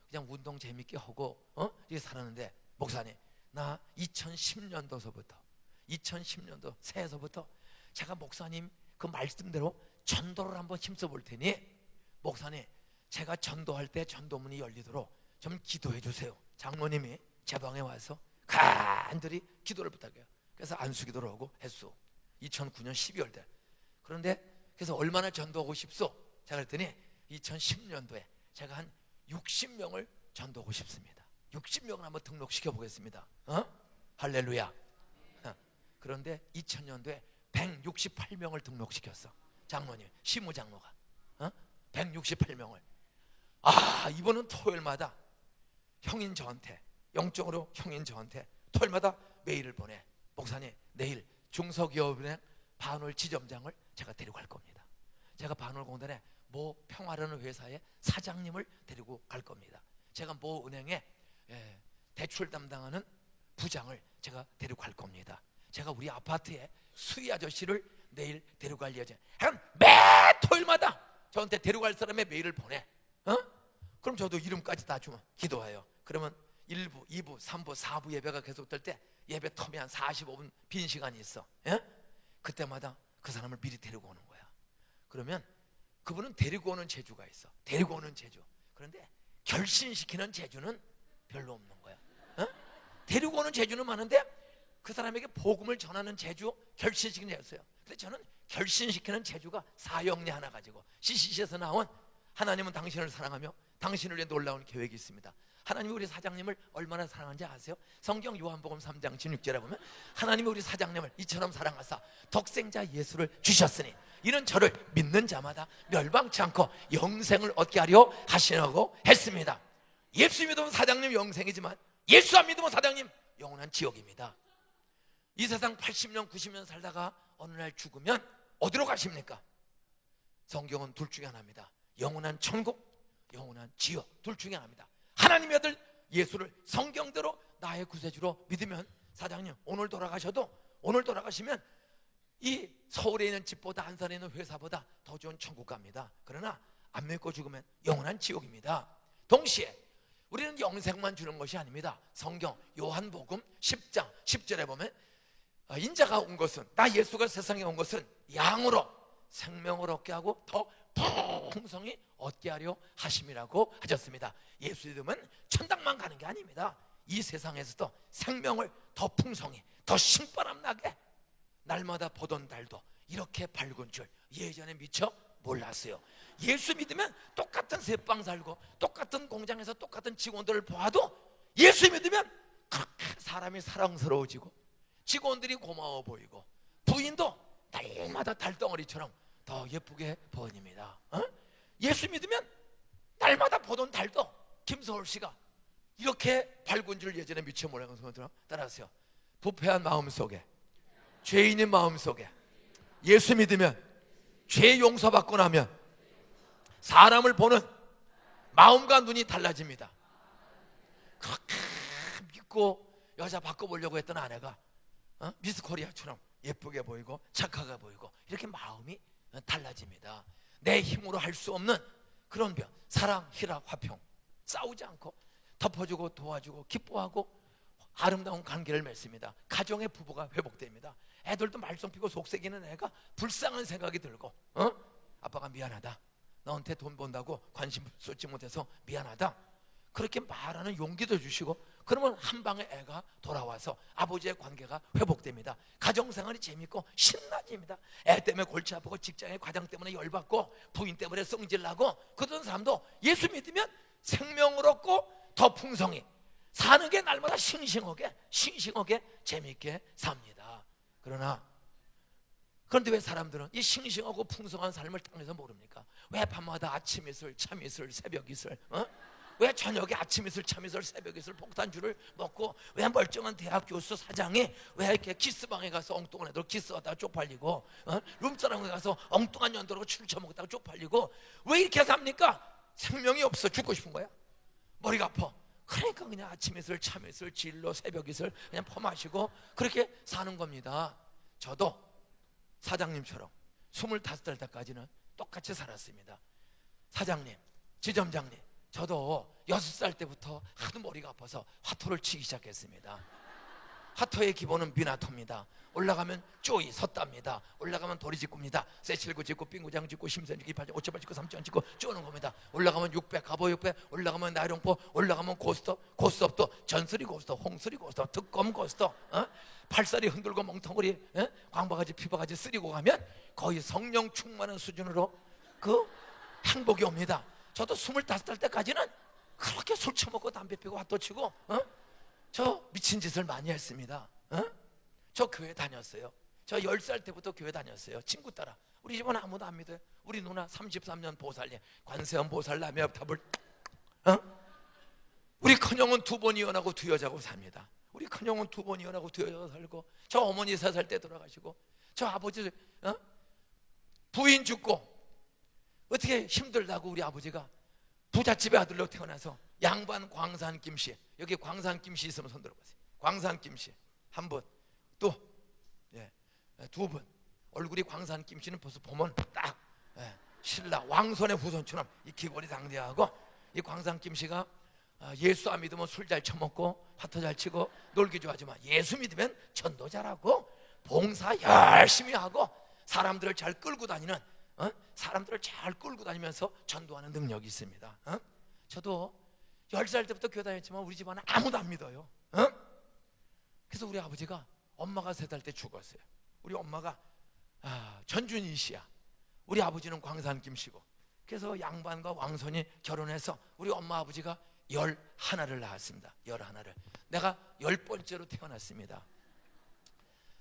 그냥 운동 재밌게 하고 이렇게 살았는데, 목사님, 나 2010년도 새해서부터 제가 목사님 그 말씀대로 전도를 한번 힘써 볼 테니, 목사님, 제가 전도할 때 전도문이 열리도록 좀 기도해 주세요. 장로님이 제 방에 와서 간절히 기도를 부탁해요. 그래서 안수기도를 하고 했소. 2009년 12월 달. 그런데 그래서 얼마나 전도하고 싶소? 제가 그랬더니 2010년도에 제가 한 60명을 전도하고 싶습니다. 60명을 한번 등록시켜 보겠습니다. 할렐루야. 그런데 2000년도에 168명을 등록시켰어. 장로님, 시무장로가 168명을. 이번은 토요일마다 형인 저한테, 영적으로 형인 저한테 토요일마다 메일을 보내. 목사님, 내일 중소기업은행 반월 지점장을 제가 데리고 갈 겁니다. 제가 반월공단에 모 평화라는 회사의 사장님을 데리고 갈 겁니다. 제가 모 은행에 대출 담당하는 부장을 제가 데리고 갈 겁니다. 제가 우리 아파트에 수희 아저씨를 내일 데리고 갈 예정. 매 토요일마다 저한테 데리고 갈 사람의 메일을 보내. 그럼 저도 이름까지 다 주면 기도해요. 그러면 1부, 2부, 3부, 4부 예배가 계속될 때 예배 텀이 한 45분 빈 시간이 있어. 그때마다 그 사람을 미리 데리고 오는 거야. 그러면 그분은 데리고 오는 재주가 있어. 데리고 오는 재주. 그런데 결신시키는 재주는 별로 없는 거야. 데리고 오는 재주는 많은데 그 사람에게 복음을 전하는 재주, 결신시키는 재주였어요. 근데 저는 결신시키는 재주가 사형리 하나 가지고, CCC에서 나온 하나님은 당신을 사랑하며 당신을 위해 놀라운 계획이 있습니다. 하나님이 우리 사장님을 얼마나 사랑하는지 아세요? 성경 요한복음 3장 16절에 보면 하나님이 우리 사장님을 이처럼 사랑하사 독생자 예수를 주셨으니 이는 저를 믿는 자마다 멸망치 않고 영생을 얻게 하려 하시라고 했습니다. 예수 믿으면 사장님 영생이지만 예수 안 믿으면 사장님 영원한 지옥입니다. 이 세상 80년 90년 살다가 어느 날 죽으면 어디로 가십니까? 성경은 둘 중에 하나입니다. 영원한 천국, 영원한 지옥, 둘 중에 하나입니다. 하나님의 아들 예수를 성경대로 나의 구세주로 믿으면, 사장님 오늘 돌아가시면 이 서울에 있는 집보다 안산에 있는 회사보다 더 좋은 천국 갑니다. 그러나 안 믿고 죽으면 영원한 지옥입니다. 동시에 우리는 영생만 주는 것이 아닙니다. 성경 요한복음 10장 10절에 보면 인자가 온 것은, 나 예수가 세상에 온 것은 양으로 생명을 얻게 하고 더 풍성히 얻게 하려 하심이라고 하셨습니다. 예수 믿으면 천당만 가는 게 아닙니다. 이 세상에서도 생명을 더 풍성히, 더 신바람 나게, 날마다 보던 달도 이렇게 밝은 줄 예전에 미처 몰랐어요. 예수 믿으면 똑같은 새빵 살고 똑같은 공장에서 똑같은 직원들을 봐도 예수 믿으면 그렇게 사람이 사랑스러워지고 직원들이 고마워 보이고 부인도 날마다 달덩어리처럼 더 예쁘게 보입니다. 예수 믿으면 날마다 보던 달도 김서울 씨가 이렇게 밝은 줄 예전에 미처 몰랐어요. 따라하세요. 부패한 마음 속에, 죄인의 마음 속에 예수 믿으면, 죄 용서받고 나면 사람을 보는 마음과 눈이 달라집니다. 그렇게 믿고 여자 바꿔보려고 했던 아내가 미스 코리아처럼 예쁘게 보이고 착하게 보이고 이렇게 마음이 달라집니다. 내 힘으로 할 수 없는 그런 변, 사랑, 희락, 화평, 싸우지 않고 덮어주고 도와주고 기뻐하고 아름다운 관계를 맺습니다. 가정의 부부가 회복됩니다. 애들도 말썽 피고 속색이는 애가 불쌍한 생각이 들고 아빠가 미안하다, 너한테 돈 번다고 관심 쏟지 못해서 미안하다, 그렇게 말하는 용기도 주시고, 그러면 한 방에 애가 돌아와서 아버지의 관계가 회복됩니다. 가정생활이 재밌고 신나집니다. 애 때문에 골치 아프고 직장의 과장 때문에 열받고 부인 때문에 성질나고 그런 사람도 예수 믿으면 생명을 얻고 더 풍성히 사는 게 날마다 싱싱하게 재밌게 삽니다. 그런데 왜 사람들은 이 싱싱하고 풍성한 삶을 당해서 모릅니까? 왜 밤마다 아침 이슬, 참 이슬, 새벽 이슬, 왜 저녁에 아침 이슬, 참 이슬, 새벽 이슬, 폭탄주를 먹고, 왜 멀쩡한 대학 교수 사장이 왜 이렇게 키스방에 가서 엉뚱한 애들 키스하다가 쪽팔리고, 룸사롱에 가서 엉뚱한 년들하고 술 처먹다가 쪽팔리고, 왜 이렇게 삽니까? 생명이 없어. 죽고 싶은 거야. 머리가 아파. 그러니까 그냥 아침 이슬, 참 이슬, 진로, 새벽 이슬 그냥 퍼마시고 그렇게 사는 겁니다. 저도 사장님처럼 25살 때까지는 똑같이 살았습니다. 사장님, 지점장님, 저도 6살 때부터 하도 머리가 아파서 화토를 치기 시작했습니다. 화토의 기본은 미나토입니다. 올라가면 쪼이 섰답니다. 올라가면 도리직구입니다. 쇠칠구 짓고 빙구장 짓고 심선 짓고 이팔 짓고 오칠팔 짓고 삼천 짓고 쪼는 겁니다. 올라가면 600 가보 600, 올라가면 나룡포, 올라가면 고스톱도 전설이 고스톱, 홍설이 고스톱, 특검 고스톱, 팔살이 흔들고 멍텅구리 광바가지 피바가지 쓰리고 가면 거의 성령 충만한 수준으로 그 행복이 옵니다. 저도 25살 때까지는 그렇게 술 처먹고 담배 피고 화도 치고 저 미친 짓을 많이 했습니다. 저 교회 다녔어요. 저 10살 때부터 교회 다녔어요. 친구 따라. 우리 집은 아무도 안 믿어요. 우리 누나 33년 보살님, 관세음 보살 남의 앞탑을 우리 큰형은 2번 이혼하고 2여자고 삽니다. 우리 큰형은 2번 이혼하고 2여자고 살고, 저 어머니 3살 때 돌아가시고, 저 아버지 부인 죽고 어떻게 힘들다고 우리 아버지가 부잣집의 아들로 태어나서 양반 광산 김씨, 여기 광산 김씨 있으면 손 들어보세요. 광산 김씨 한 분, 또 2분. 얼굴이 광산 김씨는 벌써 보면 딱 신라 왕손의 후손처럼 이 귀걸이 당대하고, 이 광산 김씨가 예수 안 믿으면 술 잘 처먹고 화터 잘 치고 놀기 좋아하지만 예수 믿으면 전도 잘하고 봉사 열심히 하고 사람들을 잘 끌고 다니는, 사람들을 잘 끌고 다니면서 전도하는 능력이 있습니다. 저도 10살 때부터 교회 다녔지만 우리 집안은 아무도 안 믿어요. 그래서 우리 아버지가 엄마가 3살 때 죽었어요. 우리 엄마가 전준희 씨야. 우리 아버지는 광산 김씨고. 그래서 양반과 왕손이 결혼해서 우리 엄마 아버지가 11을 낳았습니다. 11을. 내가 10번째로 태어났습니다.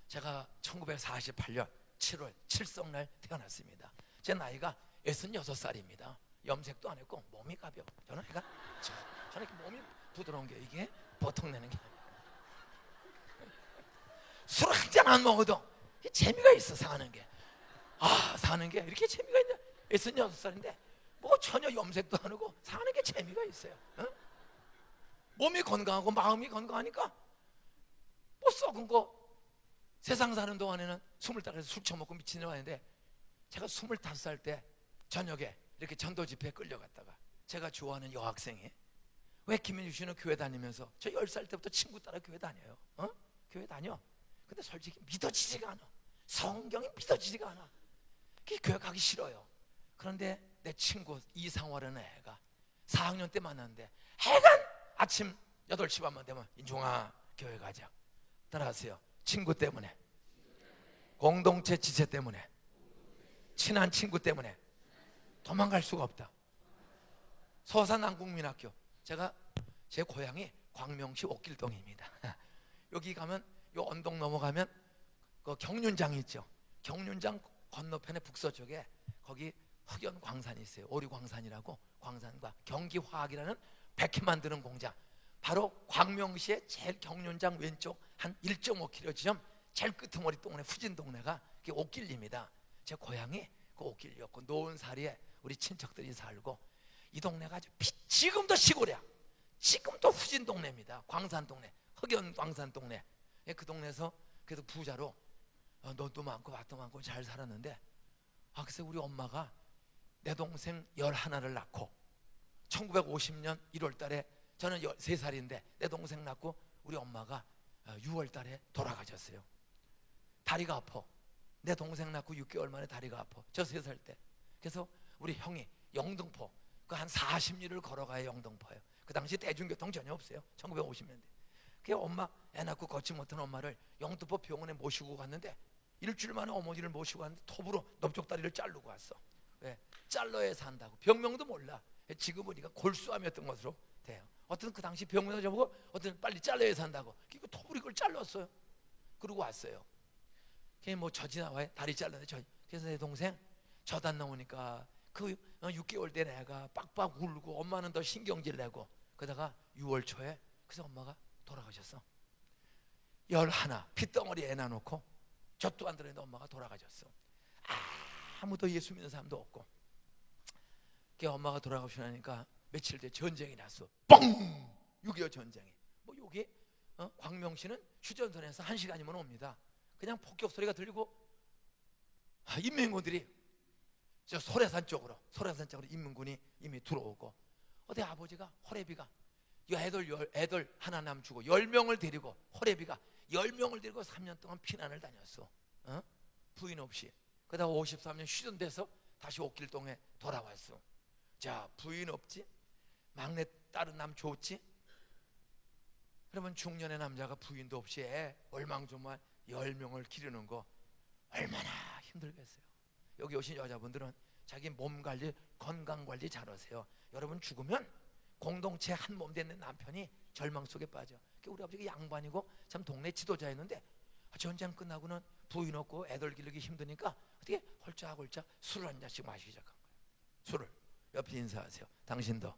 제가 1948년 7월 칠성날 태어났습니다. 제 나이가 66살입니다. 염색도 안 했고 몸이 가벼워. 저는 이렇게 몸이 부드러운 게 이게 보통 내는 게 술 한 잔 안 먹어도 재미가 있어. 사는 게 사는 게 이렇게 재미가 있냐. 66살인데 뭐 전혀 염색도 안 하고 사는 게 재미가 있어요. 몸이 건강하고 마음이 건강하니까 뭐 썩은 거 세상 사는 동안에는 25살에서 술 처먹고 미친 줄 아는데, 제가 25살 때 저녁에 이렇게 전도 집회에 끌려갔다가, 제가 좋아하는 여학생이 왜 김민주 씨는 교회 다니면서, 저 10살 때부터 친구 따라 교회 다녀요. 교회 다녀. 근데 솔직히 믿어지지가 않아. 성경이 믿어지지가 않아. 교회 가기 싫어요. 그런데 내 친구 이상화라는 애가 4학년 때 만났는데, 해간 아침 8시 반만 되면 인중아 교회 가자. 따라하세요. 친구 때문에, 공동체 지체 때문에, 친한 친구 때문에 도망갈 수가 없다. 서산 안국민학교, 제 고향이 광명시 옥길동입니다. 여기 가면, 요 언덕 넘어가면 그 경륜장이 있죠. 경륜장 건너편에 북서쪽에 거기 흑연 광산이 있어요. 오류광산이라고, 광산과 경기화학이라는 백희 만드는 공장, 바로 광명시의 제일 경륜장 왼쪽 한 1.5km 지점 제일 끄트머리 동네, 후진 동네가 그게 옥길리입니다. 제 고향이 그 옥길리였고, 노은사리에 우리 친척들이 살고, 이 동네가 아주 지금도 시골이야. 지금도 후진 동네입니다. 광산 동네, 흑연 광산 동네. 그 동네에서 그래도 부자로 돈도 많고 밭도 많고 잘 살았는데, 글쎄 우리 엄마가 내 동생 11을 낳고 1950년 1월 달에, 저는 3살인데 내 동생 낳고 우리 엄마가 6월 달에 돌아가셨어요. 다리가 아파. 내 동생 낳고 6개월 만에 다리가 아파. 저 3살 때. 그래서 우리 형이 영등포, 그 한 40리를 걸어가야 영등포예요. 그 당시 대중교통 전혀 없어요. 1950년대. 그 엄마, 애 낳고 걷지 못한 엄마를 영등포 병원에 모시고 갔는데, 일주일 만에 어머니를 모시고 갔는데 톱으로 넓적 다리를 자르고 왔어. 왜? 잘러야 산다고. 병명도 몰라. 지금 우리가 골수암이었던 것으로 돼요. 어떤 그 당시 병명을 저보고 어떤 빨리 잘라야 산다고. 그리고 톱으로 이걸 잘랐어요. 그러고 왔어요. 그게 뭐 젖이 나와요. 다리 잘랐는데 그래서 내 동생 젖 안 나오니까 그 6개월 된 애가 빡빡 울고, 엄마는 더 신경질 내고, 그러다가 6월 초에 그래서 엄마가 돌아가셨어. 11, 핏덩어리에 애 낳아놓고 젖도 안 들었는데 엄마가 돌아가셨어. 아무도 예수 믿는 사람도 없고. 그 엄마가 돌아가시니까 며칠 뒤에 전쟁이 났어. 뻥! 6.25 전쟁이. 뭐 여기 광명시는 휴전선에서 1시간이면 옵니다. 그냥 폭격 소리가 들리고, 인민군들이 저 소래산 쪽으로 인민군이 이미 들어오고, 어디 아버지가 호래비가 애들 하나 남주고 10명을 데리고, 호래비가 10명을 데리고 3년 동안 피난을 다녔어. 부인 없이. 그러다 53년 휴전돼서 다시 옥길동에 돌아왔어. 자, 부인 없지? 막내 딸은 남 좋지? 그러면 중년의 남자가 부인도 없이 애 얼망졸망 10명을 기르는 거 얼마나 힘들겠어요. 여기 오신 여자분들은 자기 몸 관리, 건강 관리 잘하세요. 여러분 죽으면 공동체 한 몸 되는 남편이 절망 속에 빠져. 우리 아버지가 양반이고 참 동네 지도자였는데, 전쟁 끝나고는 부인 없고 애들 기르기 힘드니까 어떻게 홀짝홀짝 술을 한 잔씩 마시기 시작한 거예요. 술을. 옆에 인사하세요. 당신도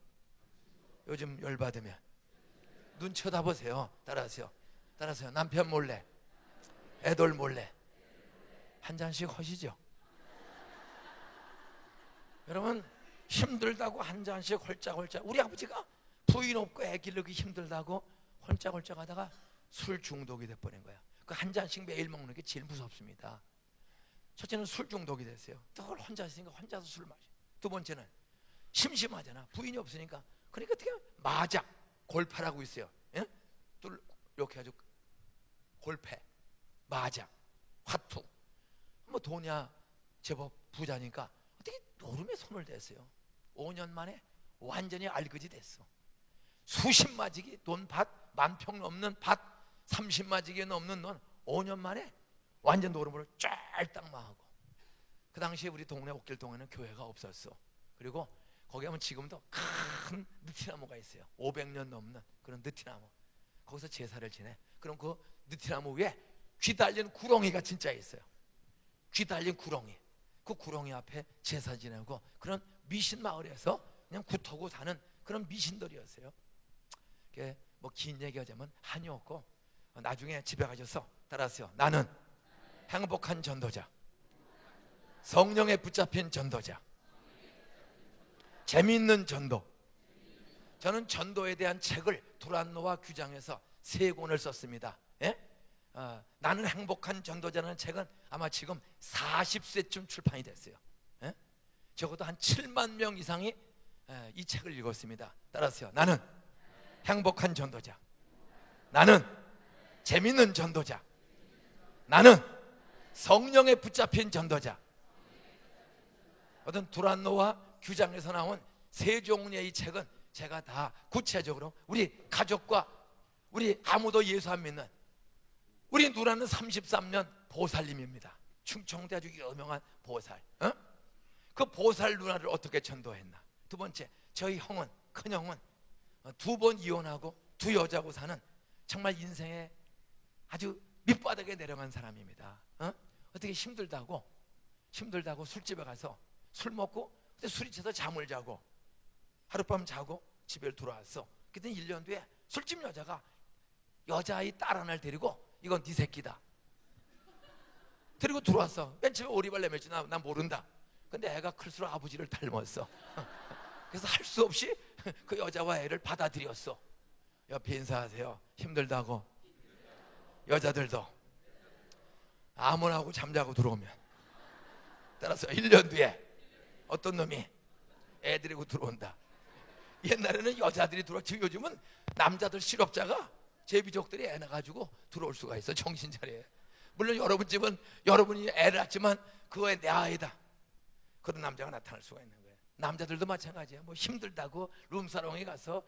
요즘 열받으면 눈 쳐다보세요. 따라하세요. 남편 몰래, 애들 몰래 한 잔씩 하시죠. 여러분 힘들다고 한 잔씩 홀짝홀짝. 우리 아버지가 부인 없고 애 기르기 힘들다고 홀짝홀짝 하다가 술 중독이 돼버린 거야. 그 한 잔씩 매일 먹는 게 제일 무섭습니다. 첫째는 술 중독이 됐어요. 그걸 혼자 있으니까 혼자서 술 마셔. 두 번째는 심심하잖아. 부인이 없으니까. 그러니까 어떻게 마작, 골패라고 있어요. 예? 이렇게 아주 골패, 마작, 화투. 뭐 돈이야 제법 부자니까 어떻게 노름에 손을 댔어요. 5년 만에 완전히 알거지 됐어. 수십마지기 돈 밭, 10,000평 넘는 밭, 30마지기 넘는 돈 5년 만에 완전 노름으로 쫄딱 망하고. 그 당시에 우리 동네 옥길동에는 교회가 없었어. 그리고 거기 가면 지금도 큰 느티나무가 있어요. 500년 넘는 그런 느티나무. 거기서 제사를 지내. 그럼 그 느티나무 위에 귀 달린 구렁이가 진짜 있어요. 귀 달린 구렁이. 그 구렁이 앞에 제사 지내고, 그런 미신 마을에서 그냥 굿하고 사는 그런 미신들이었어요. 뭐 긴 얘기하자면 한이 없고, 나중에 집에 가셔서 따라하세요. 나는 행복한 전도자, 성령에 붙잡힌 전도자, 재미있는 전도. 저는 전도에 대한 책을 두란노와 규장에서 3권을 썼습니다. 예? 나는 행복한 전도자라는 책은 아마 지금 40세쯤 출판이 됐어요. 예? 적어도 한 7만 명 이상이 이 책을 읽었습니다. 따라서요, 나는 행복한 전도자, 나는 재밌는 전도자, 나는 성령에 붙잡힌 전도자. 어떤 두란노와 규장에서 나온 세 종류의 이 책은 제가 다 구체적으로 우리 가족과 우리 아무도 예수 안 믿는 우리 누나는 33년 보살님입니다. 충청대 아주 유명한 보살. 그 보살 누나를 어떻게 전도했나. 두 번째, 저희 형은, 큰형은 2번 이혼하고 2 여자고 사는 정말 인생에 아주 밑바닥에 내려간 사람입니다. 어떻게 힘들다고 술집에 가서 술 먹고 술이 채서 잠을 자고 하룻밤 자고 집에 돌아왔어. 그랬더니 1년 뒤에 술집 여자가 여자아이 딸 하나를 데리고 이건 네 새끼다 데리고 들어왔어. 맨 처음에 오리발 내밀지 나 모른다. 근데 애가 클수록 아버지를 닮았어. 그래서 할 수 없이 그 여자와 애를 받아들였어. 옆에 인사하세요. 힘들다고. 여자들도 아무나하고 잠자고 들어오면 따라서 1년 뒤에 어떤 놈이 애 데리고 들어온다. 옛날에는 여자들이 들어왔지, 요즘은 남자들 실업자가 제비족들이 애 낳아가지고 들어올 수가 있어. 정신 차려. 물론 여러분 집은 여러분이 애를 낳지만 그 애 내 아이다, 그런 남자가 나타날 수가 있는 거예요. 남자들도 마찬가지야. 뭐 힘들다고 룸사롱에 가서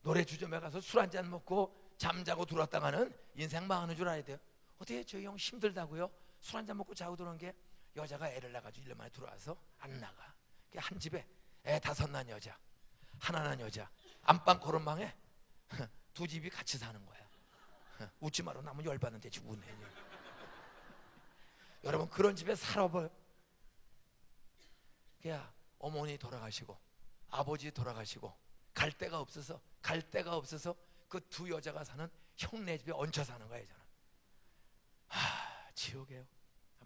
노래 주점에 가서 술 한잔 먹고 잠자고 들어왔다가는 인생 망하는 줄 알아야 돼요. 어떻게 저희 형 힘들다고요? 술 한잔 먹고 자고 들어온 게 여자가 애를 낳아가지고 1년 만에 들어와서 안 나가. 한 집에 애 5 낳은 여자, 하나 낳은 여자, 안방 거름방에 2 집이 같이 사는 거야. 웃지 마라. 나면 열받는데 지금 웃네. 여러분, 그런 집에 살아봐요. 그야 어머니 돌아가시고 아버지 돌아가시고 갈 데가 없어서 그 2 여자가 사는 형네 집에 얹혀 사는 거예요. 저는 지옥이에요.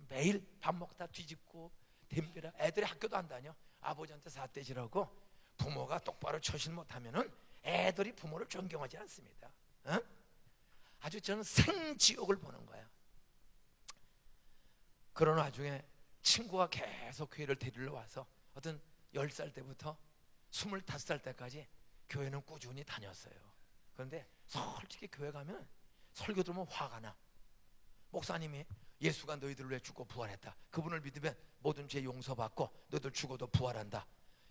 매일 밥 먹다 뒤집고 댐비라. 애들이 학교도 안 다녀. 아버지한테 삿대질하고 부모가 똑바로 처신 못하면은 애들이 부모를 존경하지 않습니다. 아주 저는 생지옥을 보는 거야. 그런 와중에 친구가 계속 교회를 데리러 와서 어떤 10살 때부터 25살 때까지 교회는 꾸준히 다녔어요. 그런데 솔직히 교회 가면 설교 들으면 화가 나. 목사님이 예수가 너희들을 위해 죽고 부활했다, 그분을 믿으면 모든 죄 용서받고 너희들 죽어도 부활한다,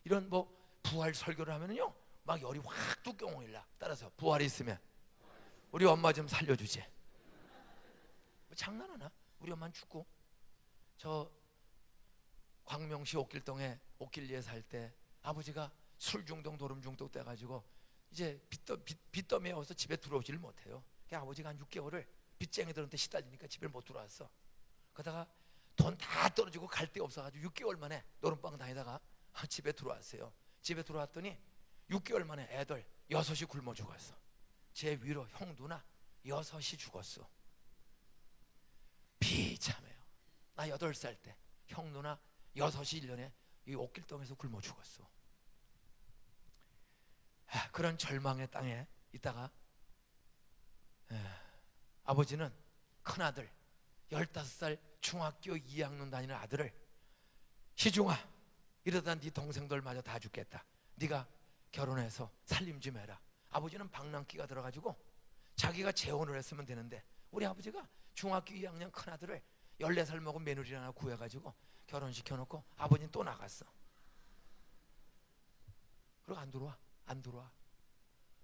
이런 뭐 부활 설교를 하면은요 막 열이 확 뚜껑을 일라. 따라서 부활이 있으면 우리 엄마 좀 살려주지. 뭐 장난하나? 우리 엄마는 죽고. 저 광명시 옥길동에 옥길리에 살 때 아버지가 술 중독 노름 중독 돼가지고 이제 빚더미에 와서 집에 들어오지를 못해요. 아버지가 한 6개월을 빚쟁이들한테 시달리니까 집에 못 들어왔어. 그러다가 돈 다 떨어지고 갈 데가 없어가지고 6개월 만에 노름방 다니다가 집에 들어왔어요. 집에 들어왔더니 6개월 만에 애들 6이 굶어 죽었어. 제 위로 형 누나 6이 죽었어. 비참해요. 나 8살 때 형 누나 6이 1년에 이 옥길동에서 굶어 죽었어. 그런 절망의 땅에 있다가 아버지는 큰아들 15살 중학교 2학년 다니는 아들을, 희중아 이러다 네 동생들마저 다 죽겠다, 네가 결혼해서 살림 좀 해라. 아버지는 방랑기가 들어가지고 자기가 재혼을 했으면 되는데 우리 아버지가 중학교 2학년 큰아들을 14살 먹은 며느리 하나 구해가지고 결혼시켜놓고 아버지는 또 나갔어. 그리고 안 들어와.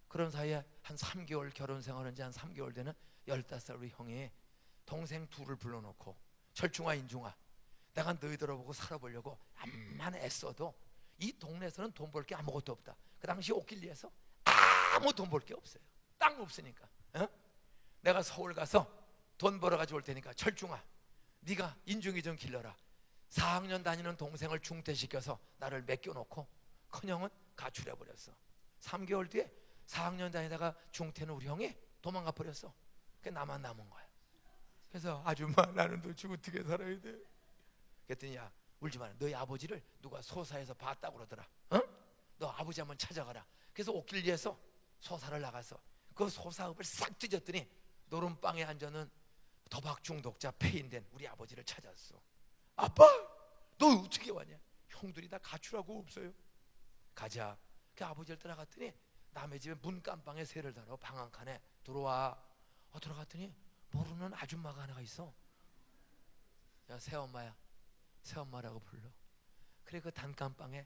그런 사이에 한 3개월 결혼 생활한 지 한 3개월 되는 15살 우리 형이 동생 2를 불러놓고, 철중아 인중아 내가 너희들을 보고 살아보려고 암만 애써도 이 동네에서는 돈 벌 게 아무것도 없다. 그 당시 옥길리에서 아무 돈 벌 게 없어요. 땅 없으니까. 내가 서울 가서 돈 벌어가지고 올 테니까 철중아 네가 인중이 좀 길러라. 4학년 다니는 동생을 중퇴시켜서 나를 맡겨놓고 큰형은 가출해버렸어. 3개월 뒤에 4학년 다니다가 중퇴는 우리 형이 도망가 버렸어. 그게 나만 남은 거야. 그래서 아줌마 나는 도대체 어떻게 살아야 돼? 그랬더니 야 울지 마라. 너희 아버지를 누가 소사에서 봤다고 그러더라. 너 아버지 한번 찾아가라. 그래서 옥길리에서 소사를 나가서 그 소사읍을 싹 뒤졌더니 노름방에 앉아는 도박 중독자 폐인된 우리 아버지를 찾았어. 아빠, 너 어떻게 왔냐? 형들이 다 가출하고 없어요. 가자. 그 아버지를 따라갔더니 남의 집에 문간방에 새를 달아 방 한 칸에 들어와. 들어갔더니 모르는 아줌마가 하나가 있어. 야, 새엄마야, 새엄마라고 불러. 그래, 그 단칸방에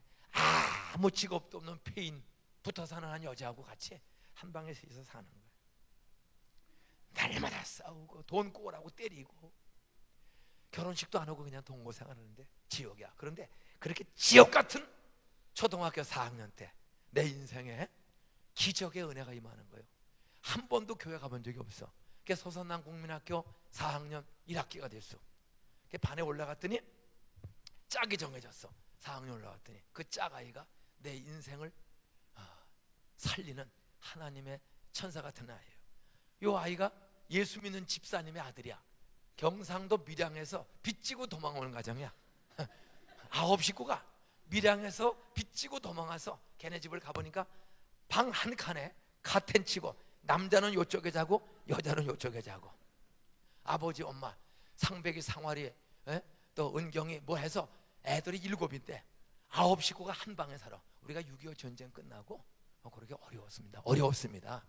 아무 직업도 없는 폐인 붙어 사는 한 여자하고 같이 한 방에 셋이서 사는 거야. 날마다 싸우고 돈 꼬라고 때리고 결혼식도 안 하고 그냥 동거생활하는데 지옥이야. 그런데 그렇게 지옥 같은 초등학교 4학년 때 내 인생에 기적의 은혜가 임하는 거예요. 한 번도 교회 가본 적이 없어. 그게 소선남 국민학교 4학년 1학기가 됐어. 반에 올라갔더니 짝이 정해졌어. 4학년 올라갔더니 그 짝아이가 내 인생을 살리는 하나님의 천사 같은 아이예요. 이 아이가 예수 믿는 집사님의 아들이야. 경상도 밀양에서 빚지고 도망오는 가정이야. 9 식구가 밀양에서 빚지고 도망와서 걔네 집을 가보니까 방 한 칸에 카텐 치고 남자는 요쪽에 자고 여자는 요쪽에 자고, 아버지 엄마 상백이 상활이 또 은경이 뭐 해서 애들이 7인데 9 식구가 한 방에 살아. 우리가 6.25 전쟁 끝나고 그렇게 어려웠습니다.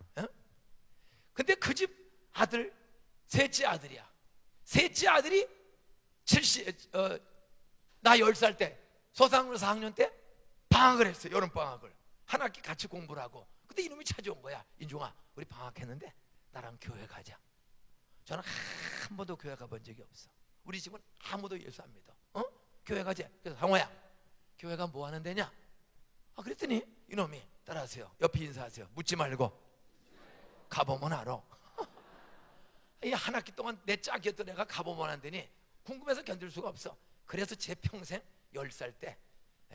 근데 그 집 아들, 셋째 아들이야. 셋째 아들이 나 10살 때 소상으로 4학년 때 방학을 했어요. 여름방학을 한 학기 같이 공부를 하고. 근데 이놈이 찾아온 거야. 인종아, 우리 방학했는데 나랑 교회 가자. 저는 한 번도 교회 가본 적이 없어. 우리 집은 아무도 예수 안 믿어. 교회 가자. 그래서 상호야, 교회가 뭐 하는 데냐? 그랬더니 이놈이 따라하세요. 옆에 인사하세요. 묻지 말고 가보면 알아. 이 한 학기 동안 내 짝이었던 애가 가보면 안 되니 궁금해서 견딜 수가 없어. 그래서 제 평생 10살 때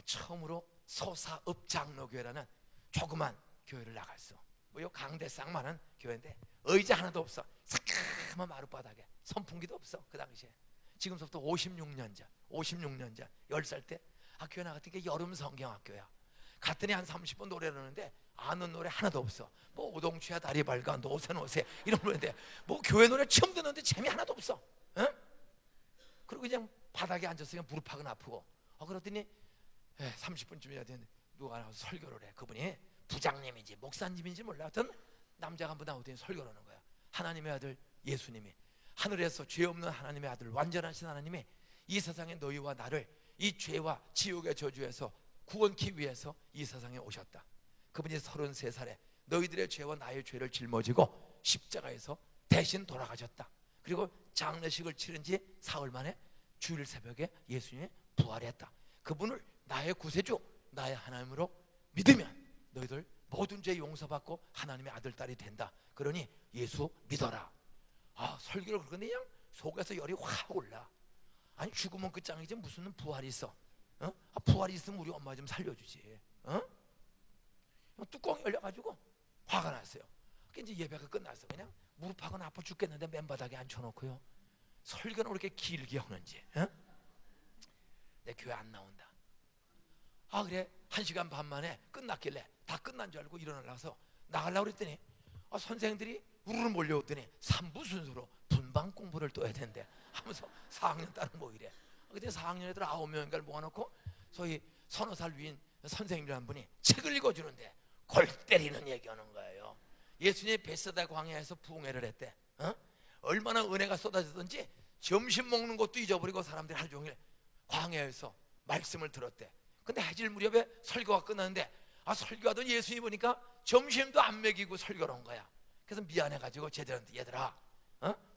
처음으로 소사읍장로교회라는 조그만 교회를 나갔어. 뭐 요 강대상만한 교회인데 의자 하나도 없어. 새까만 마룻바닥에 선풍기도 없어. 그 당시에. 지금부터 56년 전 10살 때 학교에 나갔던 게 여름 성경학교야. 갔더니 한 30분 노래를 하는데 아는 노래 하나도 없어. 뭐 오동추야 다리 밝아 노세 이런 노래인데 뭐 교회 노래 처음 듣는데 재미 하나도 없어. 그리고 그냥 바닥에 앉아서 그냥 무릎하고 아프고. 그러더니 30분쯤이야 됐는데 누가 나와서 설교를 해. 그분이 부장님인지 목사님인지 몰랐던 남자가 한 분 나오더니 설교를 하는 거야. 하나님의 아들 예수님이, 하늘에서 죄 없는 하나님의 아들 완전하신 하나님이 이 세상에 너희와 나를 이 죄와 지옥의 저주에서 구원케 위해서 이 세상에 오셨다. 그분이 33살에 너희들의 죄와 나의 죄를 짊어지고 십자가에서 대신 돌아가셨다. 그리고 장례식을 치른 지 사흘 만에 주일 새벽에 예수님이 부활했다. 그분을 나의 구세주, 나의 하나님으로 믿으면 너희들 모든 죄 용서받고 하나님의 아들, 딸이 된다. 그러니 예수 믿어라. 설교를 그러는데 그냥 속에서 열이 확 올라. 아니 죽으면 끝장이지 무슨 부활이 있어. 부활이 있으면 우리 엄마 좀 살려주지. 뚜껑이 열려가지고 화가 났어요. 이제 예배가 끝났어. 그냥 무릎하고는 아파 죽겠는데 맨바닥에 앉혀놓고요. 설교는 왜 이렇게 길게 하는지. 내 교회 안 나온다. 그래 1시간 반 만에 끝났길래 다 끝난 줄 알고 일어나서 나가려고 그랬더니 선생님들이 우르르 몰려오더니 3부 순서로 분방 공부를 또 해야 된대 하면서 4학년 딸은 뭐 이래. 그때 4학년 애들 9명인가를 모아놓고 소위 서너 살 위인 선생님이라는 분이 책을 읽어주는데 골 때리는 얘기하는 거예요. 예수님이 베세다 광야에서 부흥회를 했대. 얼마나 은혜가 쏟아지던지 점심 먹는 것도 잊어버리고 사람들이 하루 종일 광야에서 말씀을 들었대. 근데 해질 무렵에 설교가 끝났는데 설교하던 예수님이 보니까 점심도 안 먹이고 설교를 한 거야. 그래서 미안해가지고 제자들한테 얘들아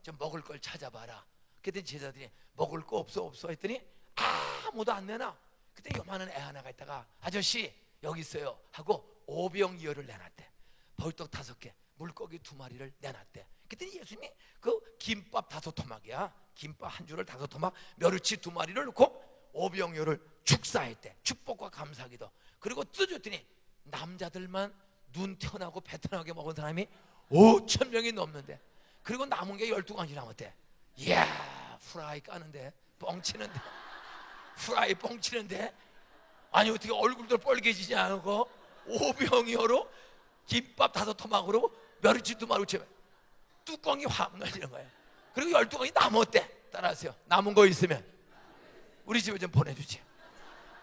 좀 먹을 걸 찾아봐라. 그랬더니 제자들이 먹을 거 없어 했더니 아무도 안 내놔. 그때 요만한 애 하나가 있다가 아저씨 여기 있어요 하고 5병이어를 내놨대. 벌떡 5개, 물고기 2마리를 내놨대. 그랬더니 예수님이 그 김밥 5토막이야. 김밥 한 줄을 5토막, 멸치 2마리를 넣고 5병이어를 축사했대. 축복과 감사기도. 그리고 뜯어줬더니 남자들만 눈 태어나고 배 태어나게 먹은 사람이 5,000명이 넘는데, 그리고 남은 게 12가지 남았대. 이야, 후라이 까는데 뻥치는데 후라이 뻥치는데 아니 어떻게 얼굴도 뻘개지지 않고 5병이어로 김밥 5토막으로 멸치 2마리 채 뚜껑이 확 열리는 거야. 그리고 12강이 남았대. 따라하세요. 남은 거 있으면 우리 집에 좀 보내주지.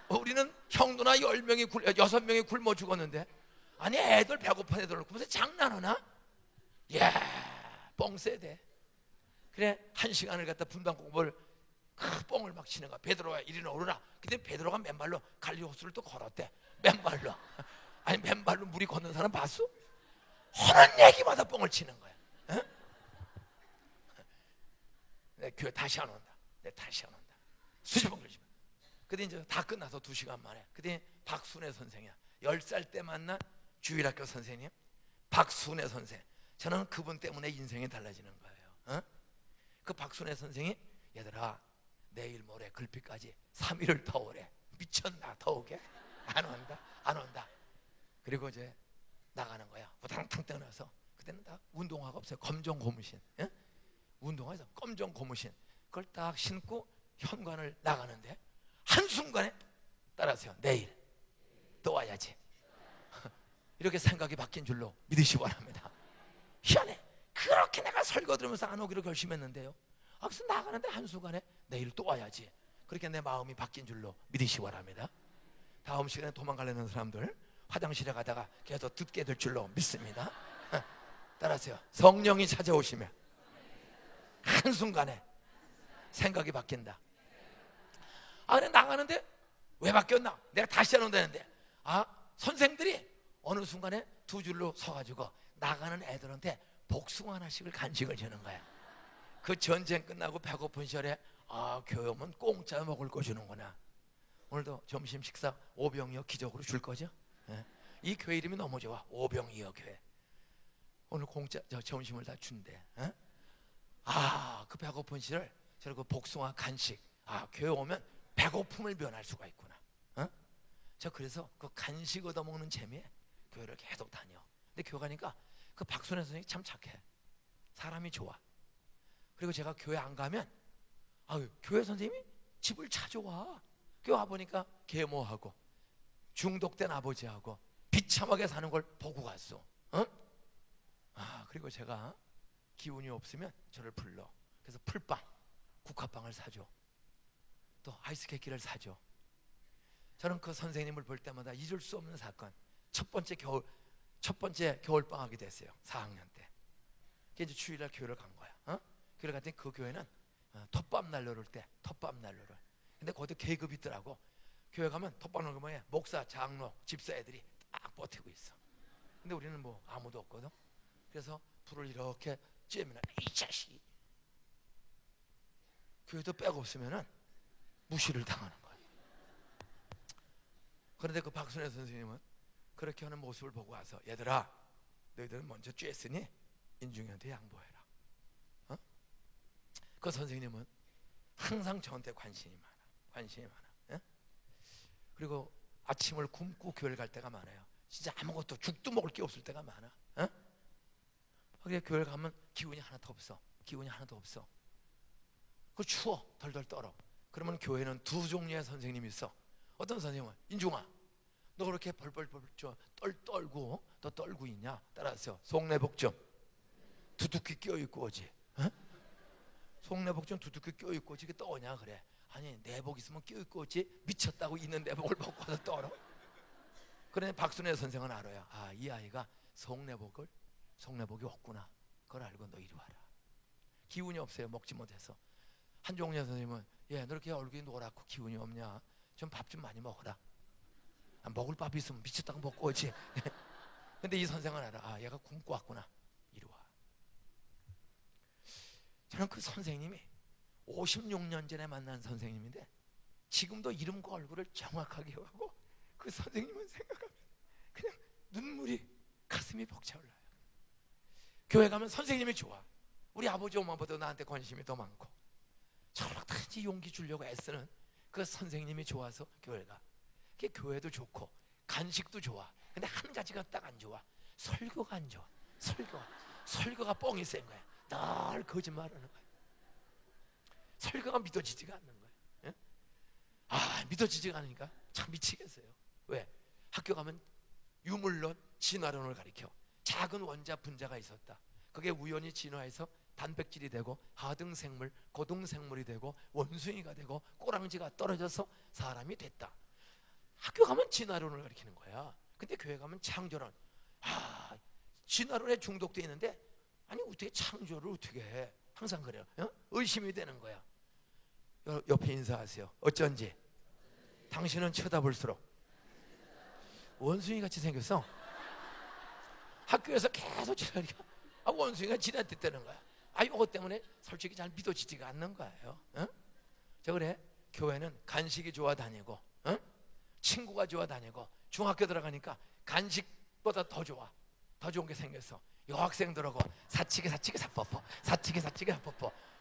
우리는 형도나 10명이 6명이 굶어 죽었는데, 아니 애들 배고픈 애들 놓고 무슨 장난하나? 이야, 뻥세대. 그래, 1시간을 갖다 분당 공부를 그 뻥을 막 치는 거야. 베드로야 이리 오르라. 근데 베드로가 맨발로 갈리 호수를 또 걸었대. 맨발로. 아니 맨발로 물이 걷는 사람 봤어? 하는 얘기마다 뻥을 치는 거야. 어? 내 교회 다시 안 온다. 내 다시 안 온다. 수십번 그러지 마. 근데 이제 다 끝나서 2시간 만에. 근데 박순애 선생이야. 10살 때 만난 주일학교 선생님 박순애 선생. 저는 그분 때문에 인생이 달라지는 거예요. 어? 그 박순애 선생이 얘들아 내일 모레 글피까지 3일을 더 오래. 미쳤나 더 오게? 안 온다 안 온다. 그리고 이제 나가는 거야. 우당탕 떠나서. 그때는 다 운동화가 없어요. 검정 고무신. 예? 운동화에서 검정 고무신 그걸 딱 신고 현관을 나가는데 한순간에 따라하세요. 내일 또 와야지. 이렇게 생각이 바뀐 줄로 믿으시기 바랍니다. 희한해. 그렇게 내가 설교 들으면서 안 오기로 결심했는데요, 그래서 나가는데 한순간에 내일 또 와야지. 그렇게 내 마음이 바뀐 줄로 믿으시기 바랍니다. 다음 시간에 도망가려는 사람들 화장실에 가다가 계속 듣게 될 줄로 믿습니다. 따라하세요. 성령이 찾아오시면 한순간에 생각이 바뀐다. 그래 나가는데 왜 바뀌었나? 내가 다시 안 온다는데 선생들이 어느 순간에 두 줄로 서가지고 나가는 애들한테 복숭아 하나씩을 간식을 주는 거야. 그 전쟁 끝나고 배고픈 시절에 교회 오면 공짜 먹을 거 주는구나. 오늘도 점심 식사 오병이어 기적으로 줄 거죠? 예? 이 교회 이름이 너무 좋아. 오병이어 교회. 오늘 공짜 점심을 다 준대. 예? 그 배고픈 시절 저런 그 복숭아 간식. 교회 오면 배고픔을 면할 수가 있구나. 저 그래서 그 간식 얻어먹는 재미에 교회를 계속 다녀. 근데 교회 가니까 그 박순애 선생님이 참 착해. 사람이 좋아. 그리고 제가 교회 안 가면 교회 선생님이 집을 찾아와. 교회 와보니까 계모하고 중독된 아버지하고 비참하게 사는 걸 보고 갔어. 그리고 제가 기운이 없으면 저를 불러. 그래서 풀빵, 국화빵을 사줘. 또 아이스케이크를 사줘. 저는 그 선생님을 볼 때마다 잊을 수 없는 사건. 첫 번째 겨울방학이 됐어요. 4학년 때. 이제 주일날 교회를 간 거야. 교회를 갔더니 그 교회는 텃밥 날려를 때 텃밥 날려를. 근데 거기도 계급이 있더라고. 교회 가면 텃밥 날려 뭐야? 목사, 장로, 집사 애들이 딱 버티고 있어. 근데 우리는 뭐 아무도 없거든. 그래서 불을 이렇게 쬐면 이 자식 교회도 빼고 없으면은 무시를 당하는 거야. 그런데 그 박순애 선생님은 그렇게 하는 모습을 보고 와서 얘들아 너희들은 먼저 쬐으니 인중이한테 양보해라. 그 선생님은 항상 저한테 관심이 많아. 예? 그리고 아침을 굶고 교회를 갈 때가 많아요. 진짜 아무것도 죽도 먹을 게 없을 때가 많아. 그게 교회를 가면 기운이 하나도 없어. 그 추워 덜덜 떨어. 그러면 교회는 두 종류의 선생님이 있어. 어떤 선생님은 인중아 너 그렇게 벌벌 떨고 너 떨고 있냐? 따라하세요. 속내복 좀 두둑히 껴입고 오지. 속내복 좀 두둑히 껴입고 오지. 떠오냐 그래. 아니 내복 있으면 껴입고 오지. 미쳤다고 있는 내복을 벗고 와서 떨어. 그러니 박순애 선생은 알아요. 이 아이가 속내복이 없구나. 그걸 알고 너 이리 와라. 기운이 없어요. 먹지 못해서. 한종래 선생님은 너 이렇게 얼굴이 노랗고 기운이 없냐? 좀 밥 좀 많이 먹어라. 먹을 밥이 있으면 미쳤다고 먹고 오지. 근데 이 선생은 알아. 얘가 굶고 왔구나. 이리 와. 저는 그 선생님이 56년 전에 만난 선생님인데 지금도 이름과 얼굴을 정확하게 기억하고 그 선생님은 생각하면 그냥 눈물이 가슴이 벅차올라요. 교회 가면 선생님이 좋아. 우리 아버지 엄마보다 나한테 관심이 더 많고 저렇게까지 용기 주려고 애쓰는 그 선생님이 좋아서 교회가. 그게 교회도 좋고 간식도 좋아. 근데 한 가지가 딱 안 좋아. 설교가 안 좋아. 설교가 뻥이 센 거야. 늘 거짓말하는 거야. 설교가 믿어지지가 않는 거야. 예? 믿어지지가 않으니까 참 미치겠어요. 왜? 학교 가면 유물론, 진화론을 가르쳐. 작은 원자 분자가 있었다. 그게 우연히 진화해서 단백질이 되고 하등생물, 고등생물이 되고 원숭이가 되고 꼬랑지가 떨어져서 사람이 됐다. 학교 가면 진화론을 가르치는 거야. 근데 교회 가면 창조론. 진화론에 중독돼 있는데 아니 어떻게 창조를 어떻게 해? 항상 그래요. 의심이 되는 거야. 옆에 인사하세요. 어쩐지 당신은 쳐다볼수록 원숭이같이 생겼어. 학교에서 계속 지나니까 원숭이가 지나댔다는 거야. 이거 때문에 솔직히 잘 믿어지지가 않는 거예요. 저 그래 교회는 간식이 좋아 다니고 친구가 좋아 다니고 중학교 들어가니까 간식보다 더 좋은 게 생겼어. 여학생들하고 사치기 사퍼퍼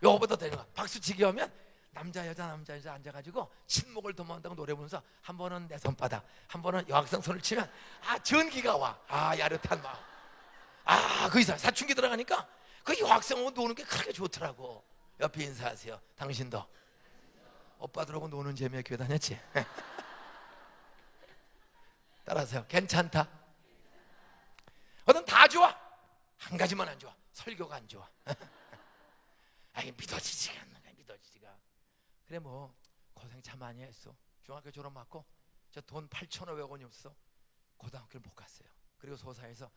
요거보다 되는 거야. 박수치기 하면 남자 여자 앉아가지고 친목을 도모한다고 노래 부르면서 한 번은 내 손바닥, 한 번은 여학생 손을 치면 전기가 와. 야릇한 마음. 거기서 사춘기 들어가니까 그 여학생하고 노는 게 그렇게 좋더라고. 옆에 인사하세요. 당신도 오빠들하고 노는 재미에 교회 다녔지? 따라하세요. 괜찮다. 다 좋아. 한 가지만 안 좋아. 설교가 안 좋아. 믿어지지가 않는 거야. 믿어지지가. 그래 뭐 고생 참 많이 했어. 중학교 졸업 맞고 저 돈 8,500원이 없어. 고등학교를 못 갔어요. 그리고 소사에서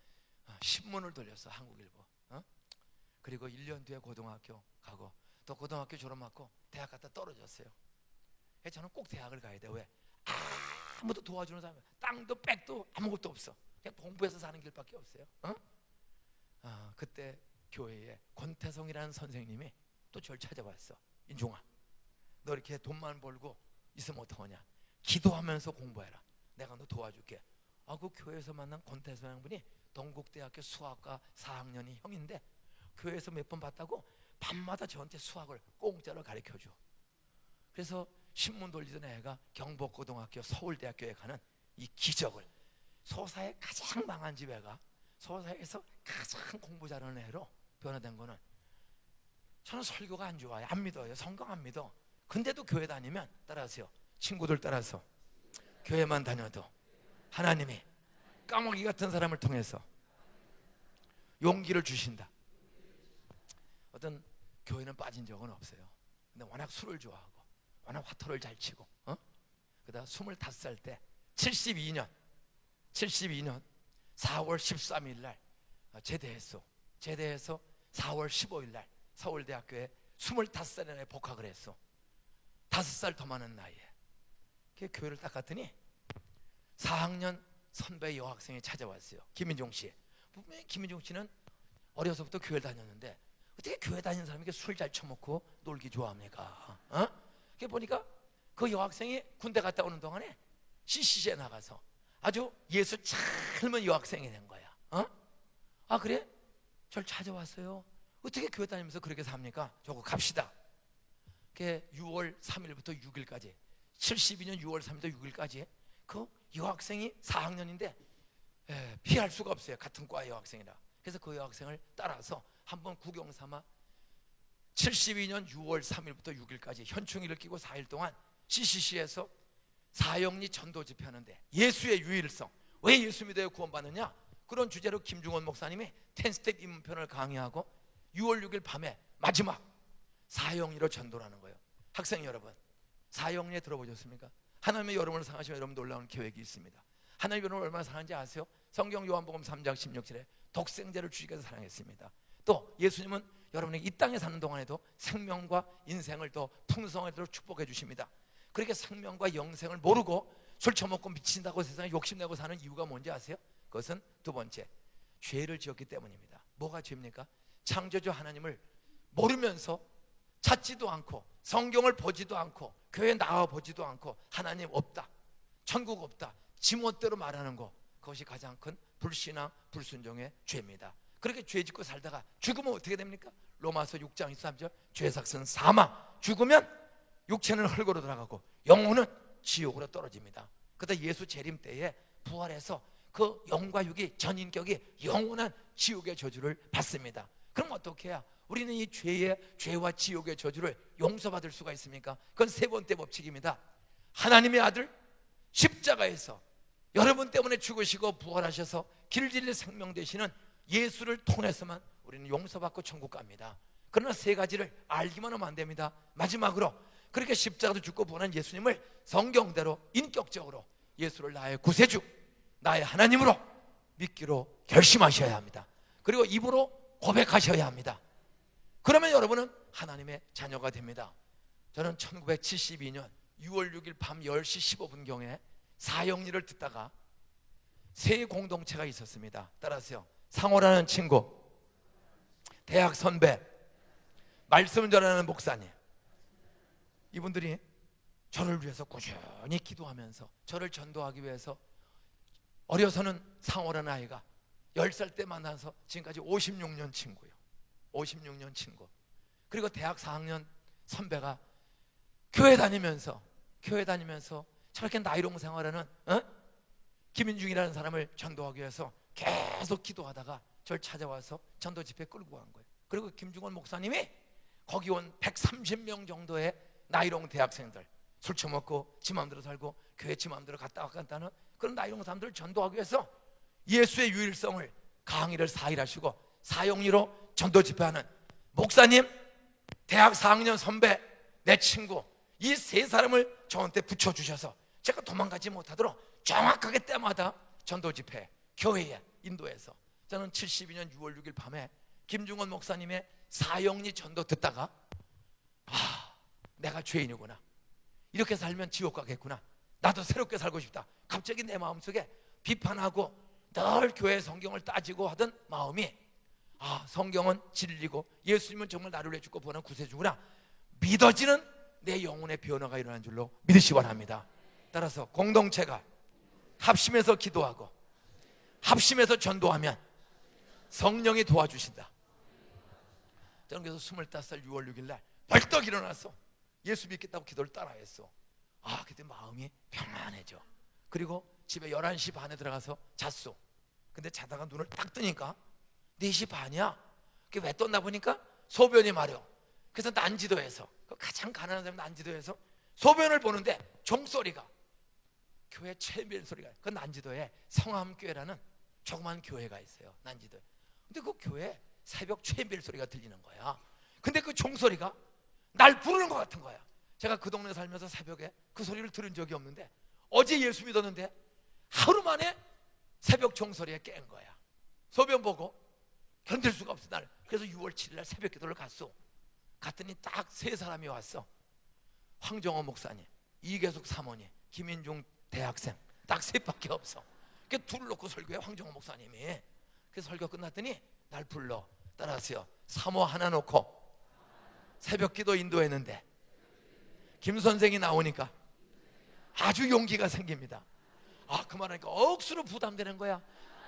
신문을 돌렸어. 한국일보. 그리고 1년 뒤에 고등학교 가고 또 고등학교 졸업 맞고 대학 갔다 떨어졌어요. 저는 꼭 대학을 가야 돼. 왜? 아무도 도와주는 사람이 땅도 백도 아무것도 없어. 그냥 공부해서 사는 길밖에 없어요. 그때 교회에 권태성이라는 선생님이 또 저를 찾아왔어. 인종아, 너 이렇게 돈만 벌고 있으면 어떡하냐? 기도하면서 공부해라. 내가 너 도와줄게. 그 교회에서 만난 권태성 양분이 동국대학교 수학과 4학년이 형인데 교회에서 몇 번 봤다고 밤마다 저한테 수학을 공짜로 가르쳐줘. 그래서 신문 돌리던 애가 경복고등학교 서울대학교에 가는 이 기적을, 소사의 가장 망한 집 애가 소사에서 가장 공부 잘하는 애로 변화된 거는, 저는 설교가 안 좋아요. 안 믿어요. 성경 안 믿어. 근데도 교회 다니면, 따라하세요. 친구들 따라서 교회만 다녀도 하나님이 까마귀 같은 사람을 통해서 용기를 주신다. 어떤 교회는 빠진 적은 없어요. 근데 워낙 술을 좋아하고 워낙 화토를 잘 치고 그러다 25살 때 72년 4월 13일 날 제대했어. 제대해서 4월 15일 날 서울대학교에 25살에 복학을 했어. 5살 더 많은 나이에. 그 교회를 딱 갔더니 4학년 선배 여학생이 찾아왔어요. 김민종 씨. 분명히 김민종 씨는 어려서부터 교회를 다녔는데 어떻게 교회 다니는 사람이 술 잘 처먹고 놀기 좋아합니까? 그게 보니까 그 여학생이 군대 갔다 오는 동안에 CCC에 나가서 아주 예수 젊은 여학생이 된 거야. 그래? 절 찾아왔어요. 어떻게 교회 다니면서 그렇게 삽니까? 저거 갑시다. 그게 6월 3일부터 6일까지 72년 6월 3일부터 6일까지 그 여학생이 4학년인데 피할 수가 없어요. 같은 과 여학생이라. 그래서 그 여학생을 따라서 한번 구경 삼아 72년 6월 3일부터 6일까지 현충일을 끼고 4일 동안 CCC에서 사형리 전도 집회하는데, 예수의 유일성, 왜 예수 믿어야 구원받느냐, 그런 주제로 김중원 목사님이 10스텝 입문편을 강의하고 6월 6일 밤에 마지막 사형리로 전도하는 거예요. 학생 여러분, 사형리에 들어보셨습니까? 하나님의 여러분을 사랑하시면 여러분 놀라운 계획이 있습니다. 하나님 여러분을 얼마나 사랑하는지 아세요? 성경 요한복음 3장 16절에 독생자를 주시기위해서 사랑했습니다. 또 예수님은 여러분에게 이 땅에 사는 동안에도 생명과 인생을 더 풍성하도록 축복해 주십니다. 그렇게 생명과 영생을 모르고 술 처먹고 미친다고 세상에 욕심내고 사는 이유가 뭔지 아세요? 그것은 두 번째, 죄를 지었기 때문입니다. 뭐가 죄입니까? 창조주 하나님을 모르면서 찾지도 않고 성경을 보지도 않고 교회 나와 보지도 않고 하나님 없다, 천국 없다, 지멋대로 말하는 거, 그것이 가장 큰 불신앙, 불순종의 죄입니다. 그렇게 죄 짓고 살다가 죽으면 어떻게 됩니까? 로마서 6장 23절, 죄삭은 사망, 죽으면 육체는 흙으로 들어가고 영혼은 지옥으로 떨어집니다. 그러다 예수 재림 때에 부활해서 그 영과 육이, 전인격이 영원한 지옥의 저주를 받습니다. 그럼 어떻게 해야 우리는 이 죄와 지옥의 저주를 용서받을 수가 있습니까? 그건 세 번째 법칙입니다. 하나님의 아들 십자가에서 여러분 때문에 죽으시고 부활하셔서 길, 진리, 생명 되시는 예수를 통해서만 우리는 용서받고 천국 갑니다. 그러나 세 가지를 알기만 하면 안 됩니다. 마지막으로 그렇게 십자가도 죽고 부활한 예수님을 성경대로 인격적으로 예수를 나의 구세주, 나의 하나님으로 믿기로 결심하셔야 합니다. 그리고 입으로 고백하셔야 합니다. 그러면 여러분은 하나님의 자녀가 됩니다. 저는 1972년 6월 6일 밤 10시 15분경에 사형리를 듣다가 세 공동체가 있었습니다. 따라서요, 상호라는 친구, 대학 선배, 말씀 전하는 목사님, 이분들이 저를 위해서 꾸준히 기도하면서 저를 전도하기 위해서, 어려서는 상호라는 아이가 10살 때 만나서 지금까지 56년 친구요. 56년 친구. 그리고 대학 4학년 선배가 교회 다니면서 저렇게 나이롱 생활하는 김인중이라는 사람을 전도하기 위해서 계속 기도하다가 저를 찾아와서 전도 집회 끌고 간 거예요. 그리고 김중원 목사님이 거기 온 130명 정도의 나이롱 대학생들, 술 처먹고 지 마음대로 살고 교회 지 마음대로 갔다 왔다는 그런 나이롱 사람들을 전도하기 위해서 예수의 유일성을 강의를 4일 하시고 사형리로 전도 집회하는 목사님, 대학 4학년 선배, 내 친구, 이 세 사람을 저한테 붙여주셔서 제가 도망가지 못하도록 정확하게 때마다 전도 집회, 교회에 인도해서, 저는 72년 6월 6일 밤에 김중원 목사님의 사형리 전도 듣다가 내가 죄인이구나, 이렇게 살면 지옥 가겠구나, 나도 새롭게 살고 싶다. 갑자기 내 마음속에 비판하고 늘 교회 성경을 따지고 하던 마음이, 성경은 진리고 예수님은 정말 나를 위해 죽고 부활한 구세주구나 믿어지는 내 영혼의 변화가 일어난 줄로 믿으시기 바랍니다. 따라서 공동체가 합심해서 기도하고 합심해서 전도하면 성령이 도와주신다. 저는 그래서 25살 6월 6일 날 벌떡 일어나서 예수 믿겠다고 기도를 따라했어. 그때 마음이 평안해져. 그리고 집에 11시 반에 들어가서 잤어. 근데 자다가 눈을 딱 뜨니까 4시 반이야. 그게 왜 떴나 보니까 소변이 마려. 그래서 난지도에서, 가장 가난한 사람 난지도에서 소변을 보는데 종소리가, 교회 최밀 소리가, 그 난지도에 성함교회라는 조그만 교회가 있어요, 난지도에. 근데 그 교회에 새벽 최밀 소리가 들리는 거야. 근데 그 종소리가 날 부르는 것 같은 거야. 제가 그 동네 살면서 새벽에 그 소리를 들은 적이 없는데 어제 예수 믿었는데 하루 만에 새벽 종소리에 깬 거야. 소변 보고 견딜 수가 없어 날. 그래서 6월 7일 날 새벽 기도를 갔어. 갔더니 딱 세 사람이 왔어. 황정호 목사님, 이계숙 사모님, 김인중 대학생, 딱 셋밖에 없어. 그 둘을 놓고 설교해, 황정호 목사님이. 그래서 설교 끝났더니 날 불러. 따라하세요. 사모 하나 놓고 새벽 기도 인도했는데 김 선생이 나오니까 아주 용기가 생깁니다. 그 말하니까 억수로 부담되는 거야.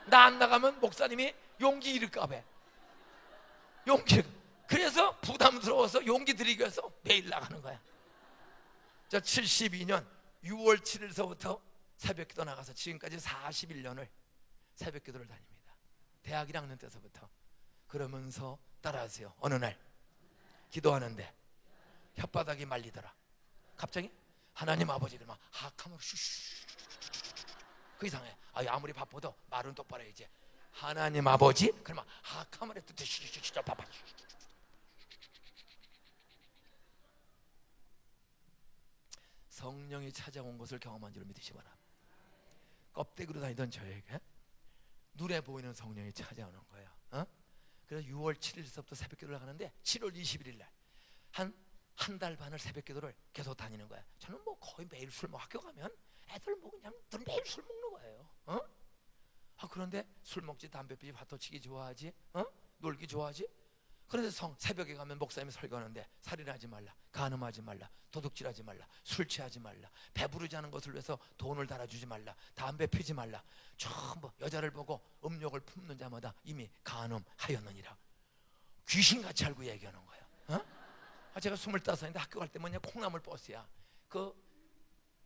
나 안 나가면 목사님이 용기 잃을까 봐. 그래서 부담스러워서 용기 드리기 위해서 매일 나가는 거야. 저 72년 6월 7일서부터 새벽 기도 나가서 지금까지 41년을 새벽 기도를 다닙니다. 대학 1학년 때서부터. 그러면서 따라하세요. 어느 날 기도하는데 혓바닥이 말리더라. 갑자기 하나님 아버지, 그러면 하카으로 슈슈, 그 이상해. 아무리 바빠도 말은 똑바로 해야지. 하나님 아버지, 그러면 하카으로 슈슈슈 봐봐. 성령이 찾아온 것을 경험한 줄로 믿으시 바랍니다. 껍데기로 다니던 저에게 눈에 보이는 성령이 찾아오는 거예요. 그래서 6월 7일서부터 새벽 기도를 하는데 7월 21일 날 한 달 반을 새벽 기도를 계속 다니는 거야. 저는 뭐 거의 매일 술 먹고, 학교 가면 애들 뭐 그냥 매일 술 먹는 거예요. 그런데 술 먹지, 담배 피지, 화토치기 좋아하지, 놀기 좋아하지. 그런데 새벽에 가면 목사님이 설교하는데 살인하지 말라, 간음하지 말라, 도둑질하지 말라, 술 취하지 말라, 배부르지 않은 것을 위해서 돈을 달아주지 말라, 담배 피지 말라, 전부 여자를 보고 음욕을 품는 자마다 이미 간음하였느니라. 귀신같이 알고 얘기하는 거예요. 제가 25인데 학교 갈 때 뭐냐, 콩나물 버스야. 그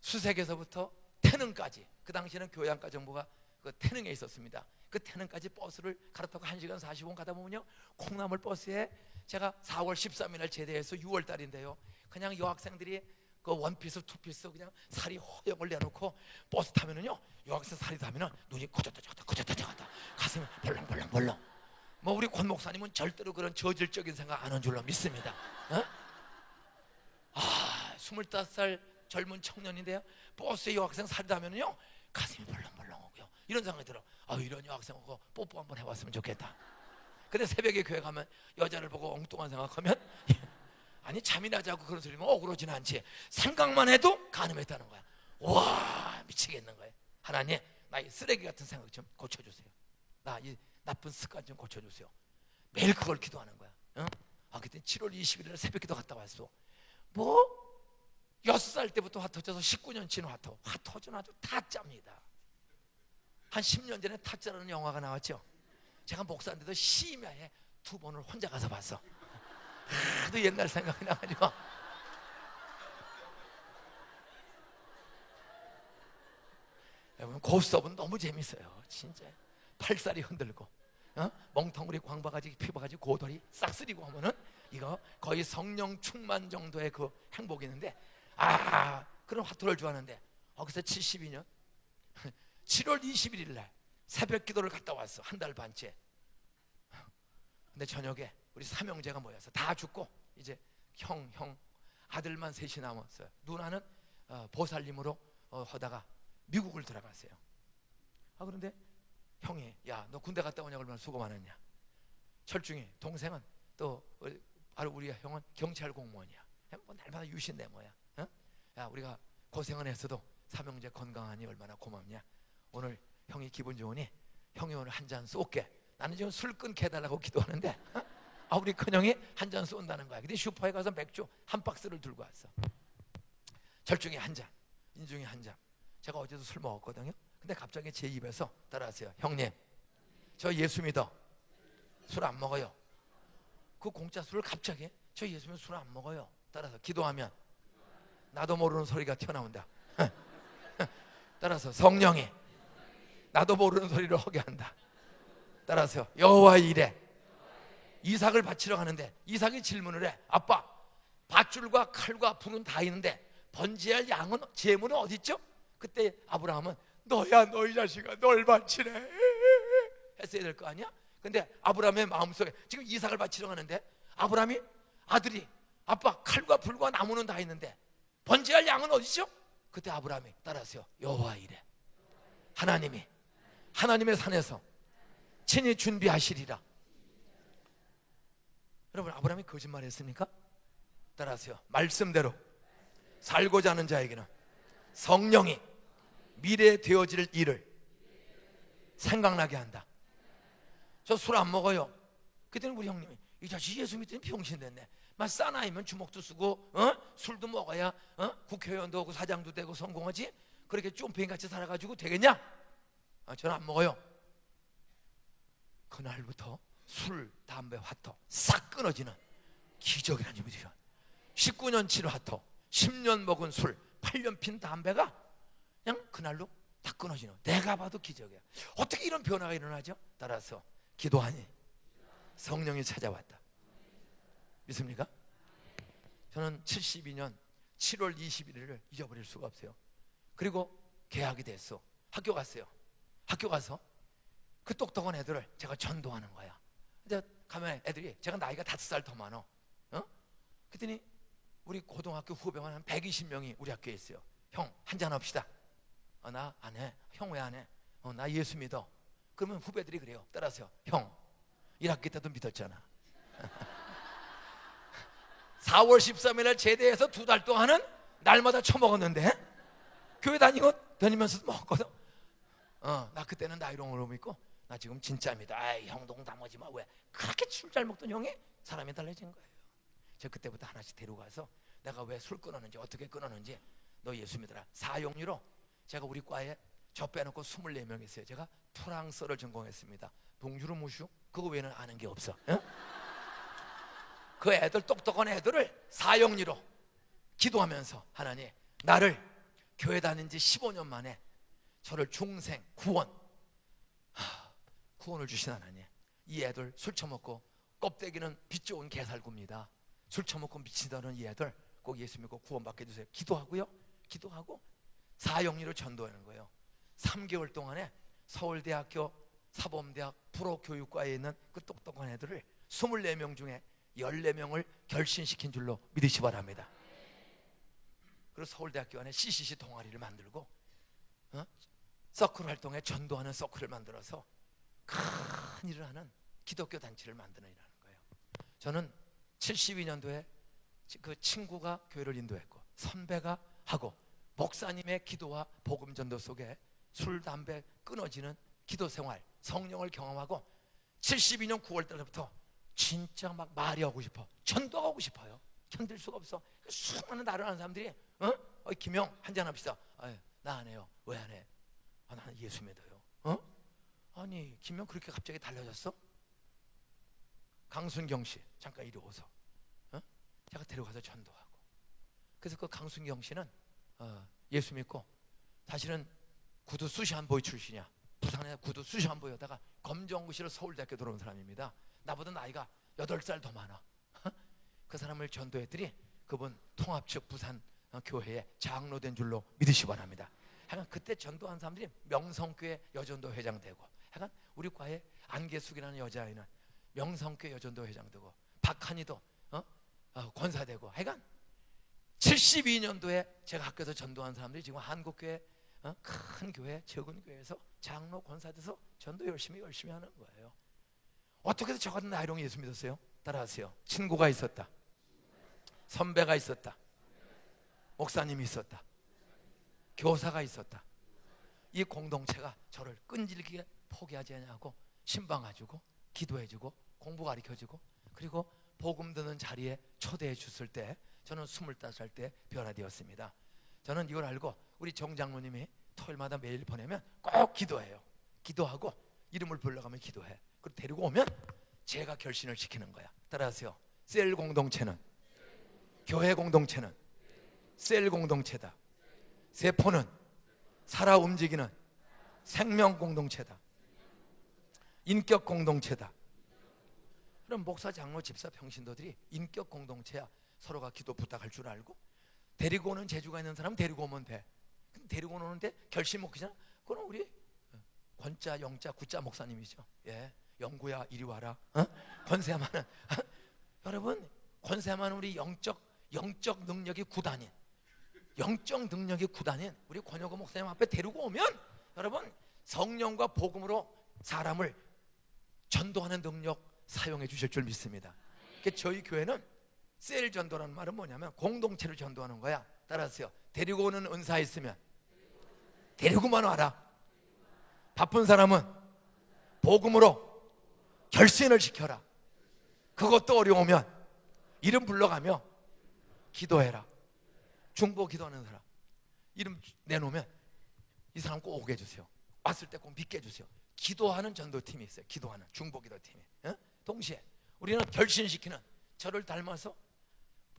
수색에서부터 태능까지, 그 당시에는 교양과정부가 그 태능에 있었습니다. 그 태능까지 버스를 갈아타고 1시간 45분 가다 보면요, 콩나물 버스에 제가 4월 13일 날 제대해서 6월 달인데요, 그냥 여학생들이 그 원피스, 투피스 그냥 살이 허영을 내놓고 버스 타면은요, 여학생 살이 타면은 눈이 커졌다 작았다 커졌다 작았다, 가슴이 벌렁벌렁벌렁. 뭐 우리 권 목사님은 절대로 그런 저질적인 생각 안 한 줄로 믿습니다. 어? 25살 젊은 청년인데요, 버스에 여학생 살다면요 가슴이 벌렁벌렁하고요, 이런 생각이 들어. 이런 여학생하고 뽀뽀 한번 해봤으면 좋겠다. 근데 새벽에 교회 가면 여자를 보고 엉뚱한 생각하면 아니 잠이나 자고 그런 소리면 억울하지는 않지, 생각만 해도 간음했다는 거야. 와, 미치겠는 거예요. 하나님, 나의 쓰레기 같은 생각 좀 고쳐주세요. 나 이 나쁜 습관 좀 고쳐주세요. 매일 그걸 기도하는 거야. 그때 7월 21일 새벽기도 갔다 왔어. 뭐 6살 때부터 화 터져서 19년치는 화 터져는 아주 타짜입니다. 한 10년 전에 타짜라는 영화가 나왔죠. 제가 목사인데도 심야에 2번을 혼자 가서 봤어. 하도 옛날 생각이 나가지고. 여러분, 고스톱은 너무 재밌어요. 진짜 팔살이 흔들고 멍텅구리 광바가지 피바가지 고돌이 싹쓸이고 하면은 이거 거의 성령 충만 정도의 그 행복이 있는데, 그런 화투를 좋아하는데 그래서 72년 7월 21일 날 새벽 기도를 갔다 왔어. 한 달 반째. 근데 저녁에 우리 삼형제가 모여서 다 죽고 이제 형 아들만 셋이 남았어요. 누나는 보살님으로 하다가 미국을 들어갔어요. 그런데 형이, 야, 너 군대 갔다 오냐고 얼마나 수고 많았냐. 철중이 동생은 또 바로 우리 형은 경찰 공무원이야. 뭐 날마다 유신내 뭐야. 야, 우리가 고생은 했어도 삼형제 건강하니 얼마나 고맙냐. 오늘 형이 기분 좋으니 형이 오늘 한 잔 쏠게. 나는 지금 술 끊게 해달라고 기도하는데 우리 큰형이 한 잔 쏜다는 거야. 근데 슈퍼에 가서 맥주 한 박스를 들고 왔어. 절중이 한 잔, 인중이 한 잔. 제가 어제도 술 먹었거든요. 근데 갑자기 제 입에서 따라하세요. 형님, 저 예수 믿어. 술 안 먹어요. 그 공짜 술을 갑자기, 저 예수 믿어 술 안 먹어요. 따라서 기도하면 나도 모르는 소리가 튀어나온다. 따라서 성령이 나도 모르는 소리를 하게 한다. 따라서 여호와 이래. 이삭을 바치러 가는데 이삭이 질문을 해. 아빠, 밧줄과 칼과 불은 다 있는데 번제할 양은, 제물은 어디 있죠? 그때 아브라함은 너야, 너희 자식아, 널 바치래 했어야 될 거 아니야? 근데 아브라함의 마음속에 지금 이삭을 바치러 가는데 아브라함이 아들이, 아빠, 칼과 불과 나무는 다 있는데 번제할 양은 어디 있죠? 그때 아브라함이 따라하세요. 여호와 이래. 하나님이 하나님의 산에서 친히 준비하시리라. 여러분, 아브라함이 거짓말했습니까? 따라하세요. 말씀대로 살고자 하는 자에게는 성령이 미래에 되어질 일을 생각나게 한다. 저 술 안 먹어요. 그때는 우리 형님이, 이 자식 예수 믿더니 병신 됐네. 막 사나이면 주먹도 쓰고 술도 먹어야 국회의원도 하고 사장도 되고 성공하지. 그렇게 쫌팽이같이 살아가지고 되겠냐? 저는 안 먹어요. 그날부터 술, 담배, 화토 싹 끊어지는 기적이라는 얘기죠. 19년치를 화토, 10년 먹은 술, 8년 핀 담배가 그냥 그날로 다 끊어지는, 내가 봐도 기적이야. 어떻게 이런 변화가 일어나죠? 따라서 기도하니 성령이 찾아왔다. 믿습니까? 저는 72년 7월 21일을 잊어버릴 수가 없어요. 그리고 개학이 됐어. 학교 갔어요. 학교 가서 그 똑똑한 애들을 제가 전도하는 거야. 근데 가면 애들이, 제가 나이가 5살 더 많아. 그랬더니 우리 고등학교 후배만 한 120명이 우리 학교에 있어요. 형, 한잔 합시다. 나 안 해. 형 왜 안 해? 나 예수 믿어. 그러면 후배들이 그래요. 따라서요. 형, 1학기 때도 믿었잖아. 4월 13일 날 제대해서 2달 동안은 날마다 처먹었는데 교회 다니면서 먹거든. 나 그때는 나이롱으로 믿고, 나 지금 진짜입니다. 형 농담하지 마. 왜? 그렇게 술 잘 먹던 형이 사람이 달라진 거예요. 제가 그때부터 하나씩 데려가서 내가 왜 술 끊었는지, 어떻게 끊었는지, 너 예수 믿어라. 사용리로 제가 우리 과에 저 빼놓고 24명 있어요. 제가 프랑스어를 전공했습니다. 봉주르 무슈? 그거 외에는 아는 게 없어. 그 애들, 똑똑한 애들을 사용리로 기도하면서, 하나님, 나를 교회 다닌 지 15년 만에 저를 중생, 구원을 주신 하나님, 이 애들 술 처먹고 껍데기는 빛 좋은 개살구입니다. 술 처먹고 미치다는 이 애들 꼭 예수 믿고 구원받게 해주세요. 기도하고요. 기도하고 사용리로 전도하는 거예요. 3개월 동안에 서울대학교 사범대학 불어교육과에 있는 그 똑똑한 애들을 24명 중에 14명을 결신시킨 줄로 믿으시 바랍니다. 그리고 서울대학교 안에 CCC 동아리를 만들고 서클 활동에 전도하는 서클을 만들어서 큰 일을 하는 기독교 단체를 만드느라는 거예요. 저는 72년도에 그 친구가 교회를 인도했고 선배가 하고 목사님의 기도와 복음 전도 속에 술, 담배 끊어지는 기도 생활, 성령을 경험하고 72년 9월 달부터 진짜 막 말이 하고 싶어, 전도하고 싶어요. 견딜 수가 없어. 수많은 나를 아는 사람들이 김영 한잔 합시다. 나 안 해요. 왜 안 해? 나는 예수 믿어요. 아니 김영 그렇게 갑자기 달라졌어? 강순경 씨 잠깐 이리 오서. 제가 데려가서 전도하고. 그래서 그 강순경 씨는 예수 믿고 사실은 구두 수시한보이 출신이야. 부산에 구두 수시한보이하다가 검정고시로 서울대학교 들어온 사람입니다. 나보다 나이가 8살 더 많아. 그 사람을 전도했더니 그분 통합측 부산 교회에 장로된 줄로 믿으시 바랍니다. 하여간 그때 전도한 사람들이 명성교회 여전도 회장 되고, 하여간 우리 과에 안계숙이라는 여자아이는 명성교회 여전도 회장 되고, 박한이도 권사 되고, 하여간 72년도에 제가 학교에서 전도한 사람들이 지금 한국교회 큰 교회, 적은 교회에서 장로 권사 돼서 전도 열심히 하는 거예요. 어떻게 해서 저 같은 나이롱 예수 믿었어요? 따라하세요. 친구가 있었다, 선배가 있었다, 목사님이 있었다, 교사가 있었다. 이 공동체가 저를 끈질기게 포기하지 않냐고 신방해주고 기도해주고 공부 가르쳐주고, 그리고 복음 듣는 자리에 초대해 줬을 때 저는 25살 때 변화되었습니다. 저는 이걸 알고 우리 정 장로님이 토요일마다 매일 보내면 꼭 기도해요. 기도하고 이름을 불러가며 기도해. 그리고 데리고 오면 제가 결신을 시키는 거야. 따라하세요. 셀 공동체는, 교회 공동체는 셀 공동체다. 세포는 살아 움직이는 생명 공동체다. 인격 공동체다. 그럼 목사, 장로, 집사, 평신도들이 인격 공동체야. 서로가 기도 부탁할 줄 알고, 데리고 오는 재주가 있는 사람 데리고 오면 돼. 데리고 오는데 결심 못 하잖아. 그럼 우리 권자, 영자, 구자 목사님이죠. 예, 영구야 이리 와라. 권세만은 여러분, 권세만은 우리 영적 능력이 9단인, 영적 능력이 9단인 우리 권혁호 목사님 앞에 데리고 오면 여러분 성령과 복음으로 사람을 전도하는 능력 사용해 주실 줄 믿습니다. 그러니까 저희 교회는 셀 전도라는 말은 뭐냐면 공동체를 전도하는 거야. 따라하세요. 데리고 오는 은사 있으면 데리고만 와라. 바쁜 사람은 복음으로 결신을 시켜라. 그것도 어려우면 이름 불러가며 기도해라. 중보 기도하는 사람 이름 내놓으면 이 사람 꼭 오게 해주세요. 왔을 때 꼭 믿게 해주세요. 기도하는 전도팀이 있어요. 기도하는 중보기도팀이. 동시에 우리는 결신시키는, 저를 닮아서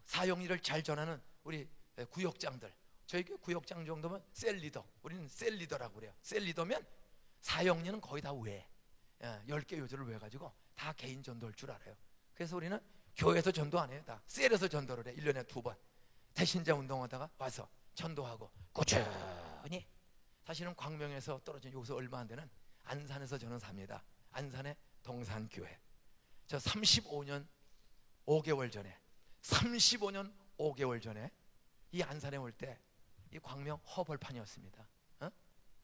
사형리를 잘 전하는 우리 구역장들. 저희 구역장 정도면 셀 리더. 우리는 셀 리더라고 그래요. 셀 리더면 사형리는 거의 다 외. 10개 요절을 외가지고 다 개인 전도할 줄 알아요. 그래서 우리는 교회에서 전도 안 해요. 다 셀에서 전도를 해. 1년에 2번 대신자 운동하다가 와서 전도하고 꾸준히. 사실은 광명에서 떨어진 여기서 얼마 안 되는 안산에서 저는 삽니다. 안산의 동산교회. 저 35년 5개월 전에 35년 5개월 전에 이 안산에 올 때 이 광명 허벌판이었습니다.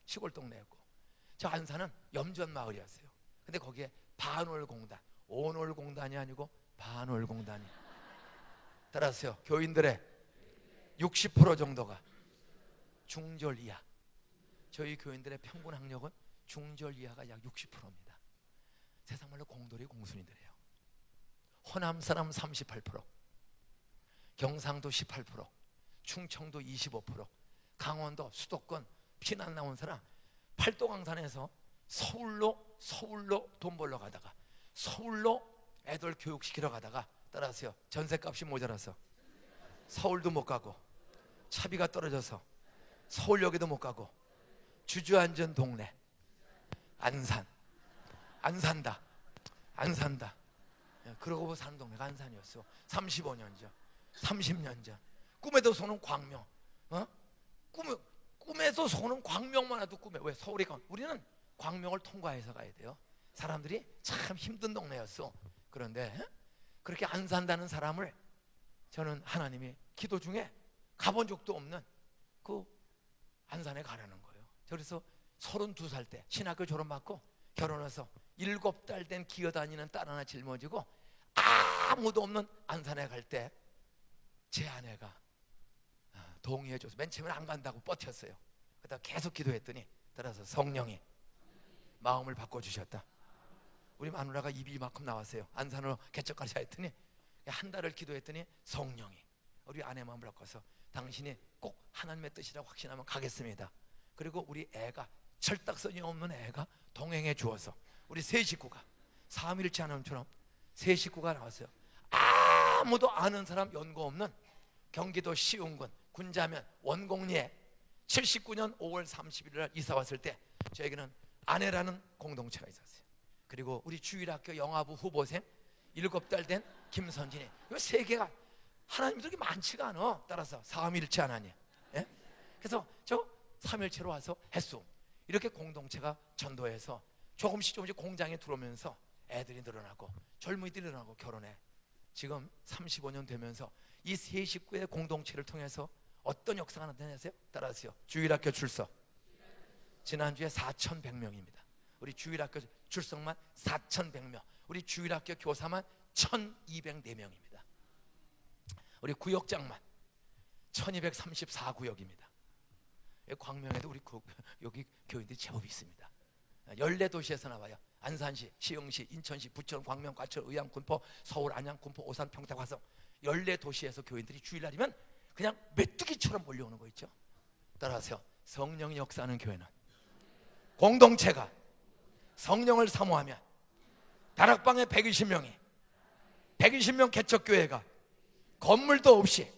시골 동네였고, 저 안산은 염전 마을이었어요. 근데 거기에 반월공단, 온월공단이 아니고 반월공단이. 따라하세요. 교인들의 60% 정도가 중절 이하. 저희 교인들의 평균 학력은 중절 이하가 약 60%입니다. 세상 말로 공돌이 공순이들이에요. 호남 사람 38%, 경상도 18%, 충청도 25%, 강원도 수도권 피난 나온 사람, 팔도강산에서 서울로 돈 벌러 가다가, 서울로 애들 교육시키러 가다가, 따라하세요. 전셋값이 모자라서 서울도 못 가고, 차비가 떨어져서 서울역에도 못 가고, 주저앉은 동네 안산, 안 산다. 그러고 사는 동네가 안산이었어. 35년 전, 30년 전. 꿈에도 소는 광명. 꿈에도 소는 광명만 해도 꿈에. 왜? 서울이 우리는 광명을 통과해서 가야 돼요. 사람들이 참 힘든 동네였어. 그런데 그렇게 안 산다는 사람을 저는 하나님이 기도 중에 가본 적도 없는 그 안산에 가라는 거예요. 그래서 32살 때 신학교 졸업받고 결혼해서 7달 된 기어다니는 딸 하나 짊어지고 아무도 없는 안산에 갈 때 제 아내가 동의해줘서 맨 처음에 안 간다고 버텼어요. 그러다 계속 기도했더니 따라서 성령이 마음을 바꿔주셨다. 우리 마누라가 입이 이만큼 나왔어요. 안산으로 개척하자 했더니 한 달을 기도했더니 성령이 우리 아내 마음을 바꿔서 당신이 꼭 하나님의 뜻이라고 확신하면 가겠습니다. 그리고 우리 애가 철딱선이 없는 애가 동행해 주어서 우리 세 식구가 삼일째 하나님처럼 세 식구가 나왔어요. 아무도 아는 사람 연고 없는 경기도 시흥군 군자면 원곡리에 79년 5월 31일 날 이사 왔을 때 저에게는 아내라는 공동체가 있었어요. 그리고 우리 주일학교 영화부 후보생 7달 된 김선진이, 이 세 개가 하나님이 그렇게 많지가 않아. 따라서 삼일체 하나님. 예? 그래서 저 삼일체로 와서 했소. 이렇게 공동체가 전도해서 조금씩 공장에 들어오면서 애들이 늘어나고 젊은이들이 늘어나고 결혼해. 지금 35년 되면서 이 세 식구의 공동체를 통해서 어떤 역사가 나타나세요? 따라하세요. 주일학교 출석 지난주에 4,100명입니다. 우리 주일학교 출석만 4,100명, 우리 주일학교 교사만 1,204명입니다. 우리 구역장만 1,234구역입니다. 광명에도 우리 여기 교인들이 제법 있습니다. 14도시에서 나와요. 안산시, 시흥시, 인천시, 부천, 광명, 과천, 의왕, 군포, 서울, 안양, 군포, 오산, 평택, 화성 14도시에서 교인들이 주일날이면 그냥 메뚜기처럼 몰려오는 거 있죠. 따라하세요. 성령이 역사하는 교회는 공동체가 성령을 사모하면 다락방에 120명 개척교회가 건물도 없이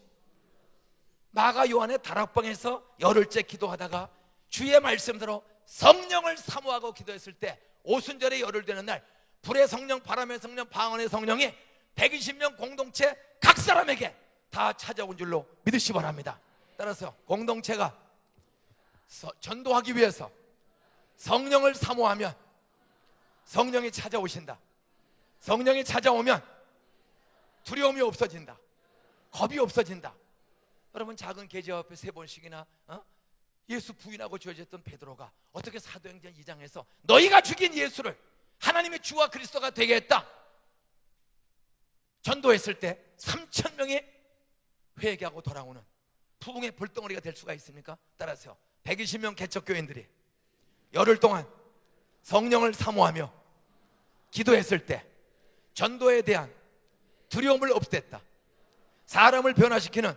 마가 요한의 다락방에서 열흘째 기도하다가 주의 말씀대로 성령을 사모하고 기도했을 때 오순절에 열흘 되는 날 불의 성령, 바람의 성령, 방언의 성령이 120명 공동체 각 사람에게 다 찾아온 줄로 믿으시 바랍니다. 따라서 공동체가 전도하기 위해서 성령을 사모하면 성령이 찾아오신다. 성령이 찾아오면 두려움이 없어진다. 겁이 없어진다. 여러분 작은 계좌 앞에 3번씩이나 예수 부인하고 죄졌던 베드로가 어떻게 사도행전 2장에서 너희가 죽인 예수를 하나님의 주와 그리스도가 되게 했다 전도했을 때 3,000명이 회개하고 돌아오는 부흥의 불덩어리가 될 수가 있습니까? 따라서 120명 개척교인들이 열흘 동안 성령을 사모하며 기도했을 때 전도에 대한 두려움을 없앴다. 사람을 변화시키는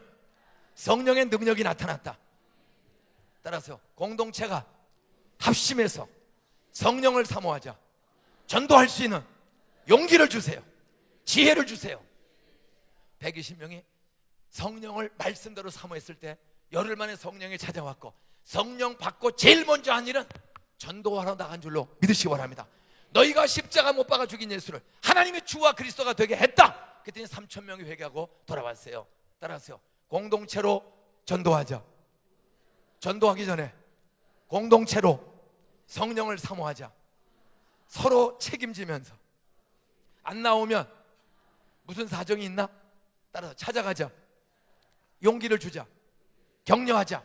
성령의 능력이 나타났다. 따라서 공동체가 합심해서 성령을 사모하자. 전도할 수 있는 용기를 주세요. 지혜를 주세요. 120명이 성령을 말씀대로 사모했을 때 열흘 만에 성령이 찾아왔고 성령 받고 제일 먼저 한 일은 전도하러 나간 줄로 믿으시기 바랍니다. 너희가 십자가 못 박아 죽인 예수를 하나님의 주와 그리스도가 되게 했다. 그랬더니 3,000명이 회개하고 돌아왔어요. 따라하세요. 공동체로 전도하자. 전도하기 전에 공동체로 성령을 사모하자. 서로 책임지면서 안 나오면 무슨 사정이 있나? 따라서 찾아가자. 용기를 주자. 격려하자.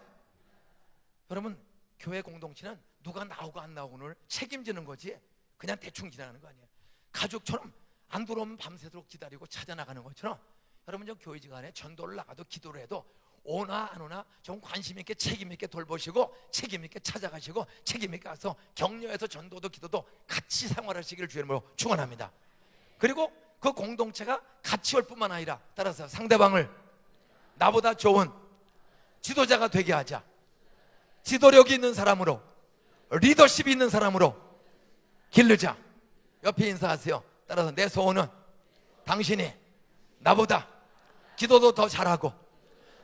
여러분 교회 공동체는 누가 나오고 안 나오고를 책임지는 거지 그냥 대충 지나가는 거 아니에요. 가족처럼 안 들어오면 밤새도록 기다리고 찾아나가는 것처럼 여러분 저 교회지간에 전도를 나가도 기도를 해도 오나 안 오나 좀 관심 있게 책임 있게 돌보시고 책임 있게 찾아가시고 책임 있게 가서 격려해서 전도도 기도도 같이 생활하시기를 주님으로 축원합니다. 그리고 그 공동체가 같이 올 뿐만 아니라 따라서 상대방을 나보다 좋은 지도자가 되게 하자. 지도력이 있는 사람으로 리더십이 있는 사람으로 기르자. 옆에 인사하세요. 따라서 내 소원은 당신이 나보다 기도도 더 잘하고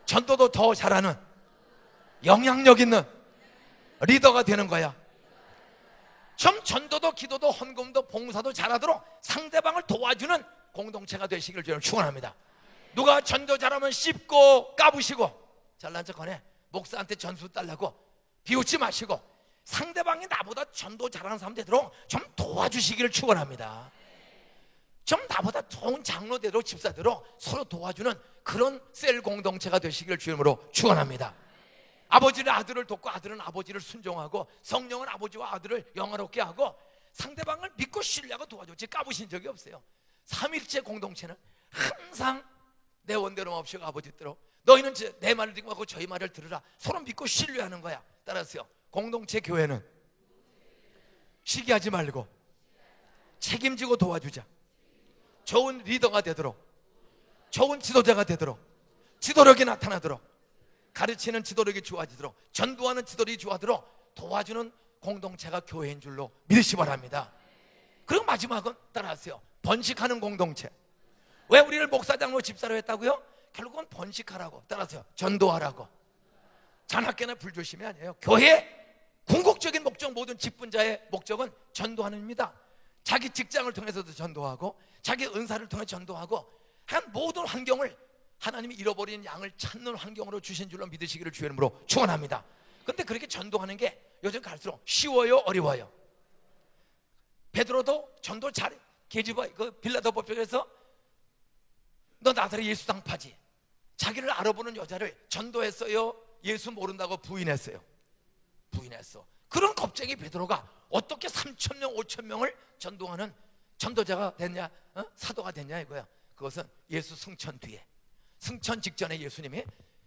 전도도 더 잘하는 영향력 있는 리더가 되는 거야. 좀 전도도 기도도 헌금도 봉사도 잘하도록 상대방을 도와주는 공동체가 되시길 저는 축원합니다. 누가 전도 잘하면 씹고 까부시고 잘난 척하네 목사한테 전수 달라고 비웃지 마시고 상대방이 나보다 전도 잘하는 사람 되도록 좀 도와주시기를 축원합니다. 좀 나보다 좋은 장로대로 집사대로 서로 도와주는 그런 셀 공동체가 되시기를 주님으로 축원합니다. 아버지는 아들을 돕고 아들은 아버지를 순종하고 성령은 아버지와 아들을 영화롭게 하고 상대방을 믿고 신뢰하고 도와줬지 까부신 적이 없어요. 삼일체 공동체는 항상 내 원대로 없이고 아버지 뜻대로 너희는 내 말을 듣고 하고 저희 말을 들으라. 서로 믿고 신뢰하는 거야. 따라서요, 공동체 교회는 시기하지 말고 책임지고 도와주자. 좋은 리더가 되도록, 좋은 지도자가 되도록, 지도력이 나타나도록, 가르치는 지도력이 좋아지도록, 전도하는 지도력이 좋아지도록 도와주는 공동체가 교회인 줄로 믿으시 바랍니다. 그리고 마지막은 따라하세요. 번식하는 공동체. 왜 우리를 목사장로 집사로 했다고요? 결국은 번식하라고. 따라서요, 전도하라고. 잔학계나 불조심이 아니에요. 교회 궁극적인 목적, 모든 직분자의 목적은 전도하는 입니다. 자기 직장을 통해서도 전도하고 자기 은사를 통해 전도하고 한 모든 환경을 하나님이 잃어버린 양을 찾는 환경으로 주신 줄로 믿으시기를 주의 이름으로 축원합니다. 그런데 그렇게 전도하는 게 요즘 갈수록 쉬워요, 어려워요? 베드로도 전도 잘, 게지바 그 빌라도 법정에서 너 나사렛 예수 당파지, 자기를 알아보는 여자를 전도했어요, 예수 모른다고 부인했어요? 부인했어. 그런 겁쟁이 베드로가 어떻게 3,000명 5,000명을 전도하는 전도자가 됐냐, 사도가 됐냐 이거야. 그것은 예수 승천 뒤에, 승천 직전에 예수님이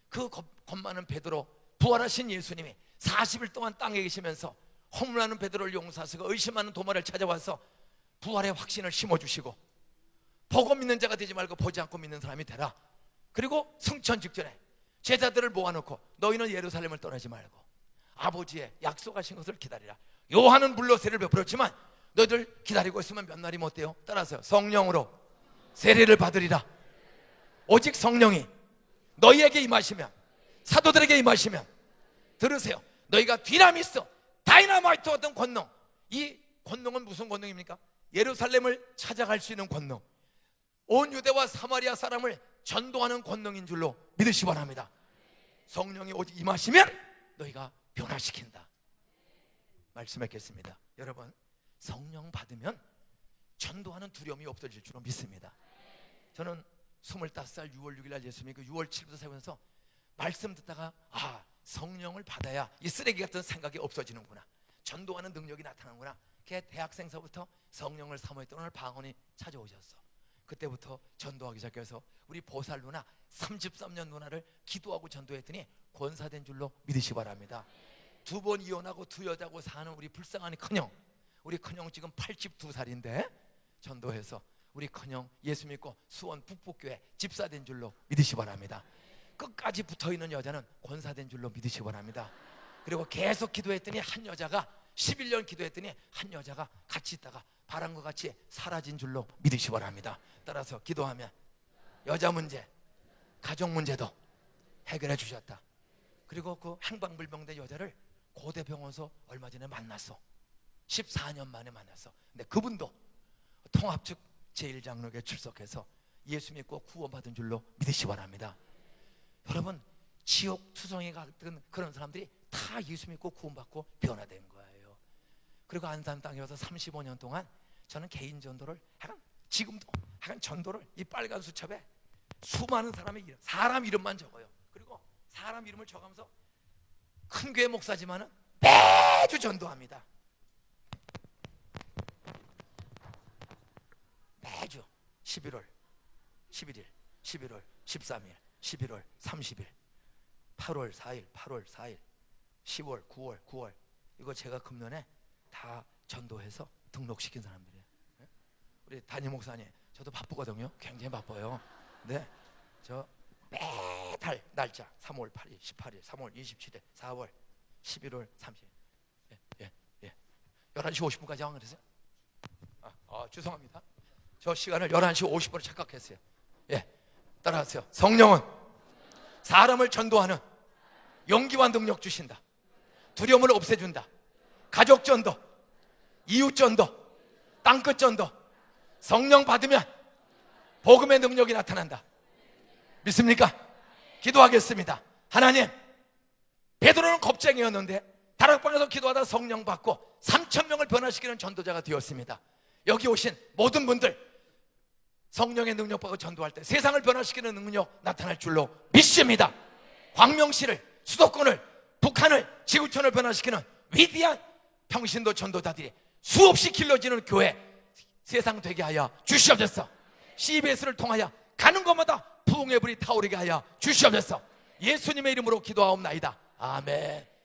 그 겁 많은 베드로, 부활하신 예수님이 40일 동안 땅에 계시면서 허물하는 베드로를 용서하시고 의심하는 도마를 찾아와서 부활의 확신을 심어주시고 보고 믿는 자가 되지 말고 보지 않고 믿는 사람이 되라. 그리고 승천 직전에 제자들을 모아놓고 너희는 예루살렘을 떠나지 말고 아버지의 약속하신 것을 기다리라. 요한은 물로 세례를 베풀었지만 너희들 기다리고 있으면 몇 날이 못 돼요. 따라서 성령으로 세례를 받으리라. 오직 성령이 너희에게 임하시면, 사도들에게 임하시면, 들으세요, 너희가 디나미스, 다이너마이트 같은 권능, 이 권능은 무슨 권능입니까? 예루살렘을 찾아갈 수 있는 권능, 온 유대와 사마리아 사람을 전도하는 권능인 줄로 믿으시 바랍니다. 성령이 오직 임하시면 너희가 변화시킨다. 말씀했겠습니다. 여러분, 성령 받으면 전도하는 두려움이 없어질 줄로 믿습니다. 저는 25살 6월 6일 날 예수 믿고 6월 7일부터 살면서 말씀 듣다가 성령을 받아야 이 쓰레기 같은 생각이 없어지는구나, 전도하는 능력이 나타나는구나. 걔 대학생서부터 성령을 사모했던 오늘 방언이 찾아오셨어. 그때부터 전도하기 시작해서 우리 보살 누나 33년 누나를 기도하고 전도했더니 권사된 줄로 믿으시 바랍니다. 2번 이혼하고 2여자고 사는 우리 불쌍한 큰형, 우리 큰형 지금 82살인데 전도해서 우리 큰형 예수 믿고 수원 북북교회 집사된 줄로 믿으시 바랍니다. 끝까지 붙어있는 여자는 권사된 줄로 믿으시 바랍니다. 그리고 계속 기도했더니 한 여자가 11년 기도했더니 한 여자가 같이 있다가 바람과 같이 사라진 줄로 믿으시 바랍니다. 따라서 기도하면 여자 문제, 가족 문제도 해결해 주셨다. 그리고 그 행방불명된 여자를 고대병원에서 얼마 전에 만났어. 14년 만에 만났어. 근데 그분도 통합 측 제1장로교에 출석해서 예수 믿고 구원받은 줄로 믿으시 바랍니다. 여러분, 지옥 투성이 같은 그런 사람들이 다 예수 믿고 구원받고 변화된 거예요. 그리고 안산 땅에 와서 35년 동안 저는 개인 전도를, 지금도 전도를 이 빨간 수첩에 수많은 사람의 이름, 사람 이름만 적어요. 그리고 사람 이름을 적으면서 큰 교회 목사지만은 매주 전도합니다. 매주 11월 11일, 11월 13일, 11월 30일, 8월 4일, 8월 4일, 10월, 9월, 9월, 이거 제가 금년에 다 전도해서 등록시킨 사람들이에요. 우리 담임 목사님, 저도 바쁘거든요. 굉장히 바빠요. 네, 저 매달 날짜 3월 8일, 18일, 3월 27일, 4월, 11월 30일. 예. 11시 50분까지 하면 그러세요? 죄송합니다. 저 시간을 11시 50분으로 착각했어요. 예, 따라하세요. 성령은 사람을 전도하는 용기와 능력 주신다. 두려움을 없애준다. 가족 전도, 이웃 전도, 땅끝 전도. 성령 받으면 복음의 능력이 나타난다. 믿습니까? 기도하겠습니다. 하나님, 베드로는 겁쟁이였는데 다락방에서 기도하다 성령 받고 3,000명을 변화시키는 전도자가 되었습니다. 여기 오신 모든 분들 성령의 능력 받고 전도할 때 세상을 변화시키는 능력 나타날 줄로 믿습니다. 광명시를, 수도권을, 북한을, 지구촌을 변화시키는 위대한 평신도 전도자들이 수없이 길러지는 교회 세상 되게 하여 주시옵소서. CBS를 통하여 가는 곳마다 부흥의 불이 타오르게 하여 주시옵소서. 예수님의 이름으로 기도하옵나이다. 아멘.